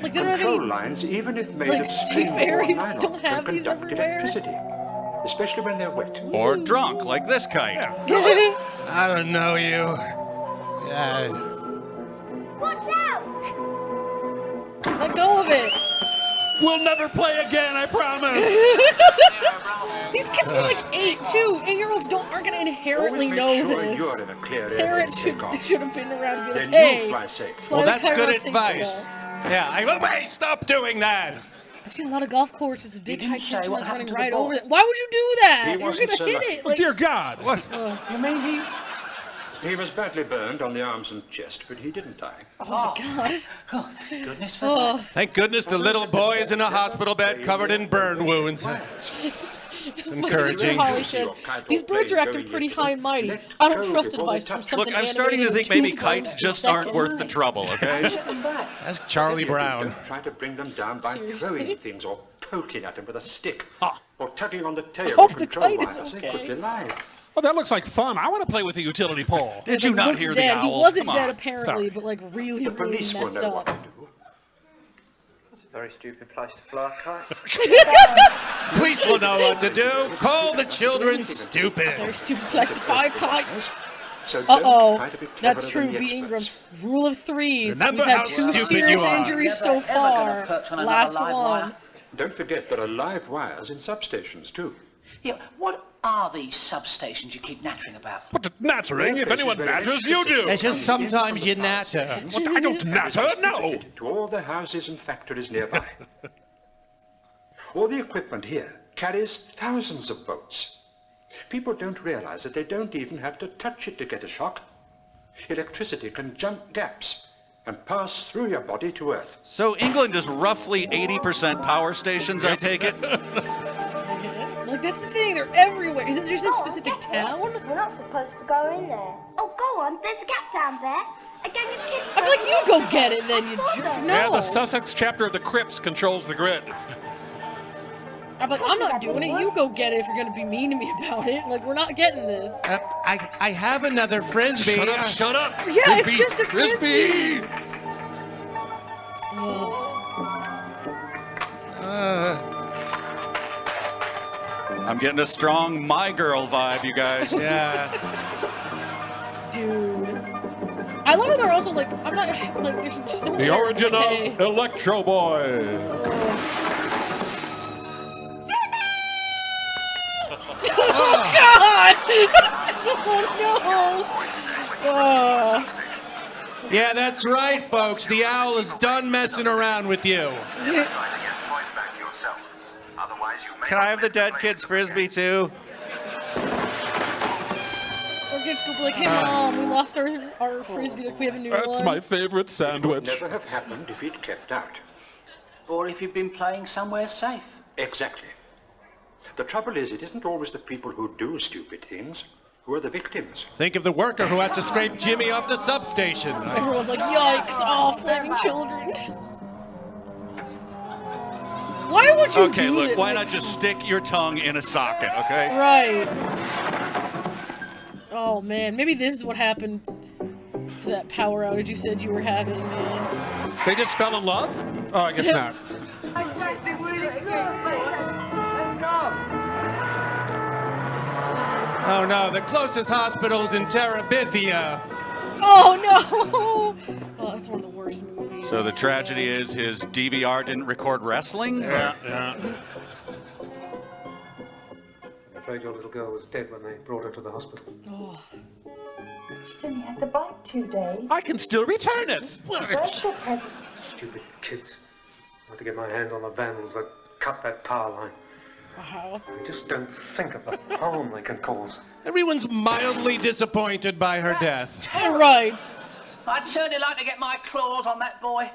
Like, they don't have Control any... lines, even if made like, of safe string or areas nylon, don't have can these conduct everywhere. electricity, especially when they're wet. Or drunk, like this kite. I don't know you. Watch out! Let go of it. We'll never play again, I promise. These kids are like 8 too. 8-year-olds aren't gonna inherently Always make know sure this. you're in a clear area Parents to take off. should have been around and be like, Then hey, you'll fly safe. fly Well, the that's kite good on safe advice. stuff. Yeah, wait, stop doing that. I've seen a lot of golf courses with big didn't high say tension what lines happened running to the right ball. over it. Why would you do that? He You're wasn't gonna so hit lucky. it. Like, Dear God. What? You mean he was badly burned on the arms and chest, but he didn't die. oh my god. Oh, thank goodness for Oh, Thank goodness the little boy is in a hospital bed covered in burn wounds. it's encouraging. Holly says, these birds are acting pretty high and mighty. I don't trust advice from something Look, I'm starting to think animated maybe in 2 kites frames just per aren't second. worth the trouble, okay? That's Charlie Brown. Don't try to bring them down by Seriously? throwing things or poking at them with a stick. Or tugging on the tail hope of the control kite is wires. They okay. could be live. Oh, that looks like fun. I want to play with the utility pole. Did Like, you not looks hear dead. the He owl? wasn't Come dead on. apparently, Sorry. but like really, The really police will messed know what to up. do. That's a very stupid place to fly a kite. Police will know what to do. Call the children stupid. Very stupid place to fly a kite. So don't Uh-oh. try to be That's cleverer true, than the B. Ingram. experts. Rule of threes. Remember We've had how 2 stupid you serious are. injuries so Never, ever far. gonna perch on another Last live one. wire. Don't forget there are live wires in substations too. Yeah, what are these substations you keep nattering about? What, nattering? If anyone natters, you do. It's just sometimes you natter. What, I don't natter, no. To all the houses and factories nearby. All the equipment here carries thousands of volts. People don't realize that they don't even have to touch it to get a shock. Electricity can jump gaps and pass through your body to Earth. So England is roughly 80% power stations, I take it? Like, that's the thing. They're everywhere. Is it just a specific town? We're not supposed to go in there. Oh, Oh, go on. There's a gap down there. A gang of kids. I'm like, you go get it then, you jerk. No. Yeah, the Sussex chapter of the Crips controls the grid. I'm like, I'm not doing it. You go get it if you're gonna be mean to me about it. Like, we're not getting this. I have another frisbee. Shut up, shut up. Yeah, frisbee, it's just a frisbee. I'm getting a strong My Girl vibe, you guys. Yeah. Dude. I love how they're also like, I'm not, like, there's just no The origin of Electro Boy. Oh, God! Oh, no! Yeah, that's right, folks. The owl is done messing around with you. Can I have the dead kid's frisbee too? Or kids go like, hey mom, we lost our frisbee, like we have a new one. That's my favorite sandwich. It would never have happened if he'd kept out. Or if you've been playing somewhere safe. Exactly. The trouble is, it isn't always the people who do stupid things who are the victims. Think of the worker who had to scrape Jimmy off the substation. Everyone's like, yikes, oh, flaming children. Why would you Okay, do look, this? why not just stick your tongue in a socket, okay? Right. Oh, man, maybe this is what happened to that power outage you said you were having, man. They just fell in love? Oh, I guess not. Oh no, the closest hospital's in Terabithia. Oh, no! Oh, that's one of the worst movies. So the tragedy is his DVR didn't record wrestling? Yeah. I'm afraid your little girl was dead when they brought her to the hospital. Oh. She's only had the bike 2 days. I can still return it. Stupid kids. I had to get my hands on the vandals that cut that power line. Wow. I just don't think of the harm they can cause. Everyone's mildly disappointed by her death. Right. I'd certainly like to get my claws on that boy.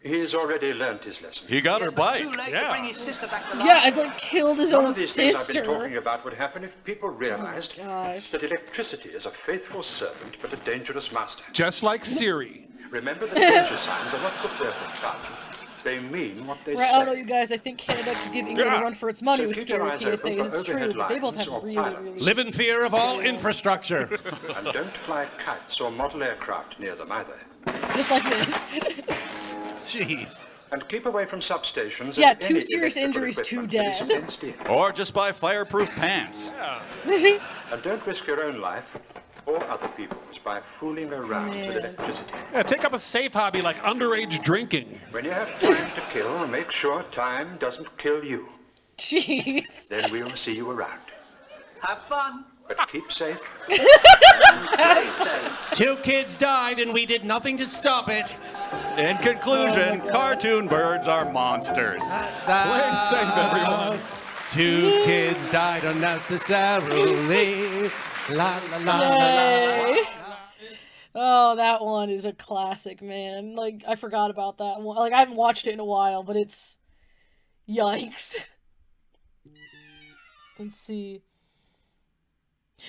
He's already learnt his lesson. He got her bike. Too late to bring his sister back to life. Yeah, it's like killed his None own of these things I've sister. been talking about would happen if people realized gosh. that electricity is a faithful servant but a dangerous master. Just like Siri. Remember that danger signs are not put there for fun. They mean what they Right, say. oh no, you guys, I think Canada could give England a run for its money So with keep your scary eyes open PSAs. for It's true, overhead but they both lines have or really, pilots. really... Live in fear of all infrastructure. And don't fly kites or model aircraft near them either. Just like this. Jeez. And keep away from substations. Yeah, and 2 any serious electrical injuries, 2 equipment that is dead. fenced in. Or just buy fireproof pants. And don't risk your own life or other people's by fooling around with electricity. Yeah, take up a safe hobby like underage drinking. When you have time to kill, make sure time doesn't kill you. Jeez. Then we'll see you around. Have fun. But keep safe. Stay safe. 2 kids died and we did nothing to stop it. In conclusion, cartoon birds are monsters. Play safe, everyone. 2 kids died unnecessarily. La la la la la. Oh, that one is a classic, man. Like, I forgot about that one. Like, I haven't watched it in a while, but it's... Yikes. Let's see.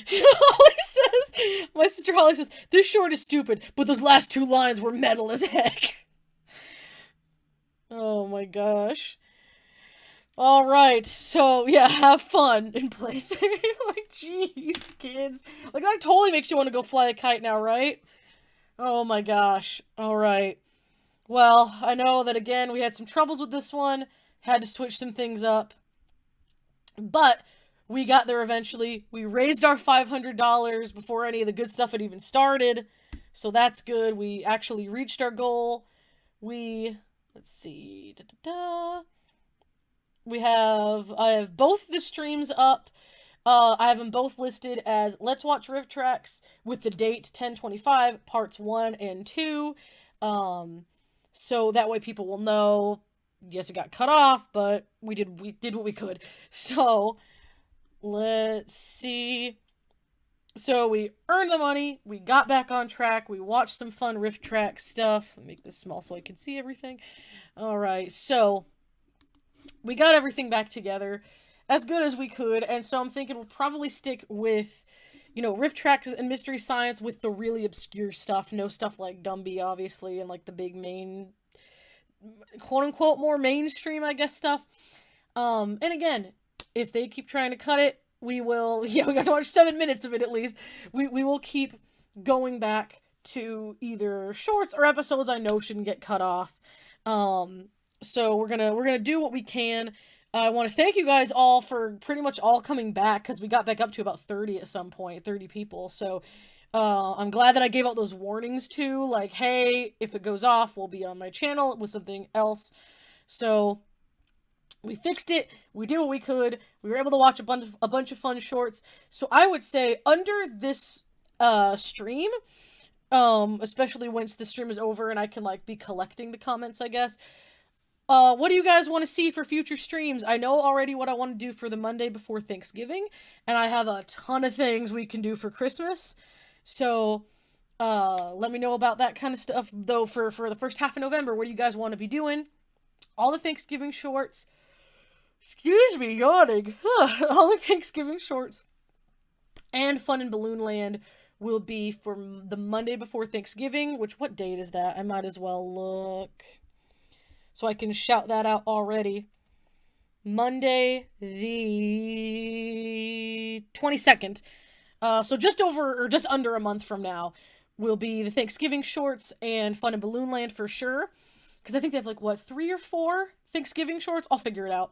Holly says, my sister Holly says, this short is stupid, but those last 2 lines were metal as heck. Oh my gosh. Alright, so yeah, have fun and play safe. Like, jeez, kids. Like, that totally makes you want to go fly a kite now, right? Oh my gosh. Alright. Well, I know that again, we had some troubles with this one. Had to switch some things up. But we got there eventually. We raised our $500 before any of the good stuff had even started. So that's good. We actually reached our goal. Let's see. I have both the streams up. I have them both listed as Let's Watch RiffTrax with the date 10/25, parts 1 and 2. So that way people will know. Yes, it got cut off, but we did what we could. So let's see. So we earned the money, we got back on track, we watched some fun RiffTrax stuff. Let me make this small so I can see everything. Alright, so we got everything back together as good as we could, and so I'm thinking we'll probably stick with, RiffTrax and Mystery Science with the really obscure stuff. No stuff like Gumby, obviously, and like the big main, quote unquote, more mainstream, I guess, stuff. And again, if they keep trying to cut it, we will, we got to watch 7 minutes of it at least. We will keep going back to either shorts or episodes I know shouldn't get cut off. So we're gonna do what we can. I want to thank you guys all for pretty much all coming back, because we got back up to about 30 at some point, 30 people. So I'm glad that I gave out those warnings too, like, hey, if it goes off, we'll be on my channel with something else. So we fixed it. We did what we could. We were able to watch a bunch of fun shorts. So I would say under this stream, especially once the stream is over and I can like be collecting the comments, I guess. What do you guys want to see for future streams? I know already what I want to do for the Monday before Thanksgiving, and I have a ton of things we can do for Christmas. So, let me know about that kind of stuff. Though for the first half of November, what do you guys want to be doing? All the Thanksgiving shorts. Excuse me, yawning. All the Thanksgiving shorts and Fun in Balloon Land will be for the Monday before Thanksgiving, what date is that? I might as well look, so I can shout that out already. Monday the 22nd. So just under a month from now will be the Thanksgiving shorts and Fun in Balloon Land for sure. Because I think they have like, 3 or 4 Thanksgiving shorts? I'll figure it out.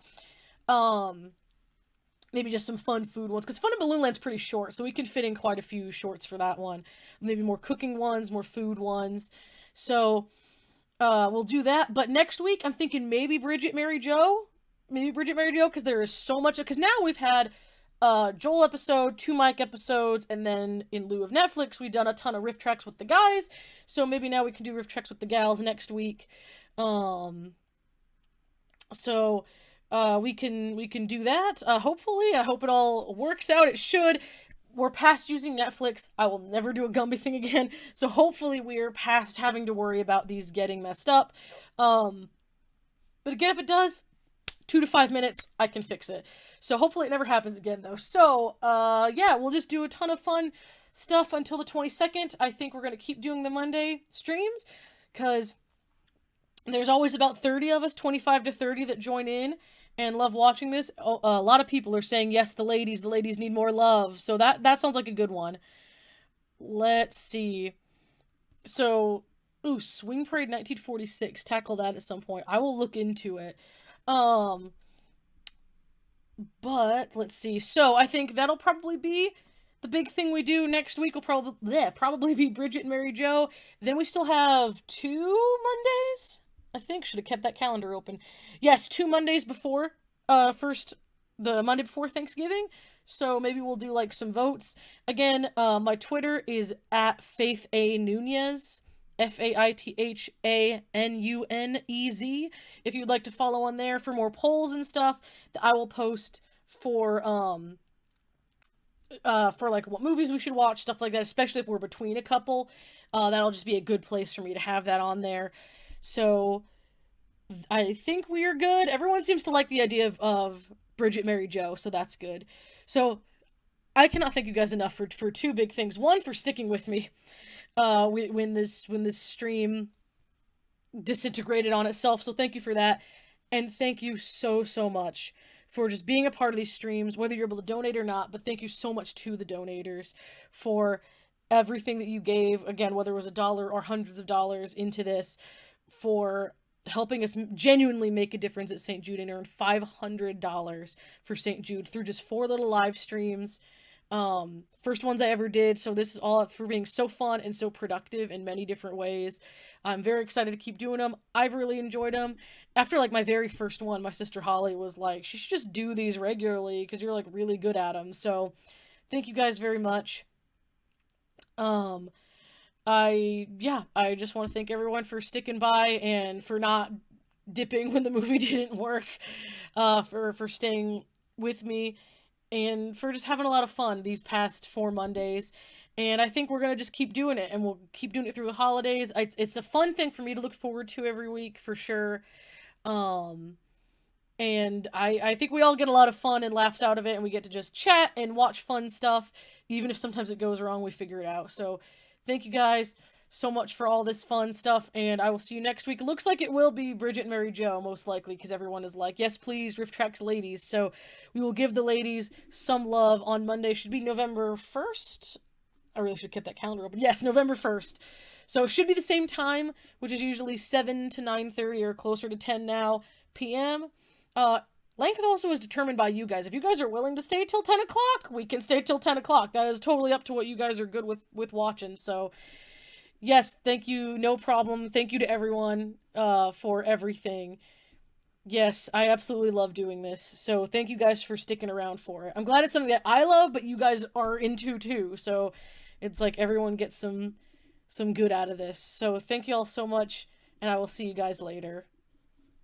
Maybe just some fun food ones, because Fun in Balloon Land's pretty short, so we can fit in quite a few shorts for that one. Maybe more cooking ones, more food ones. So, we'll do that. But next week, I'm thinking maybe Bridget, Mary Joe. Because there is so much. Because now we've had Joel episode, 2 Mike episodes, and then in lieu of Netflix, we've done a ton of RiffTrax with the guys. So maybe now we can do RiffTrax with the gals next week. So we can do that. Hopefully, I hope it all works out. It should. We're past using Netflix. I will never do a Gumby thing again. So hopefully we're past having to worry about these getting messed up. But again, if it does, 2 to 5 minutes, I can fix it. So hopefully it never happens again, though. So, yeah, we'll just do a ton of fun stuff until the 22nd. I think we're going to keep doing the Monday streams, because there's always about 30 of us, 25 to 30, that join in and love watching this. A lot of people are saying, yes, the ladies need more love. So that sounds like a good one. Let's see. So, Swing Parade 1946. Tackle that at some point. I will look into it. But let's see. So I think that'll probably be the big thing we do next week. Will probably be Bridget and Mary Jo. Then we still have 2 Mondays. I think should have kept that calendar open. Yes, 2 Mondays before the Monday before Thanksgiving. So maybe we'll do like some votes. Again, my Twitter is at Faith A. Nunez. FaithaNunez. If you'd like to follow on there for more polls and stuff that I will post for like what movies we should watch, stuff like that, especially if we're between a couple. That'll just be a good place for me to have that on there. So I think we are good. Everyone seems to like the idea of Bridget, Mary Jo, so that's good. So I cannot thank you guys enough for 2 big things. One, for sticking with me when this stream disintegrated on itself, so thank you for that. And thank you so much for just being a part of these streams, whether you're able to donate or not. But thank you so much to the donators for everything that you gave, again, whether it was $1 or hundreds of dollars into this, for helping us genuinely make a difference at St. Jude, and earned $500 for St. Jude through just 4 little live streams. First ones I ever did, so this is all for being so fun and so productive in many different ways. I'm very excited to keep doing them. I've really enjoyed them. After like my very first one, my sister Holly was like, she should just do these regularly because you're like really good at them. So thank you guys very much. I just want to thank everyone for sticking by and for not dipping when the movie didn't work, for staying with me, and for just having a lot of fun these past 4 Mondays. And I think we're going to just keep doing it, and we'll keep doing it through the holidays. It's a fun thing for me to look forward to every week, for sure. And I think we all get a lot of fun and laughs out of it, and we get to just chat and watch fun stuff even if sometimes it goes wrong, we figure it out. So thank you guys so much for all this fun stuff, and I will see you next week. It looks like it will be Bridget and Mary Jo, most likely, because everyone is like, yes, please, RiffTrax ladies. So we will give the ladies some love on Monday. Should be November 1st. I really should get that calendar open. Yes, November 1st. So it should be the same time, which is usually 7 to 9:30 or closer to 10 now p.m. Length also is determined by you guys. If you guys are willing to stay till 10 o'clock, we can stay till 10 o'clock. That is totally up to what you guys are good with watching. So yes, thank you, no problem. Thank you to everyone for everything. Yes, I absolutely love doing this. So thank you guys for sticking around for it. I'm glad it's something that I love, but you guys are into too. So it's like everyone gets some good out of this. So thank you all so much, and I will see you guys later.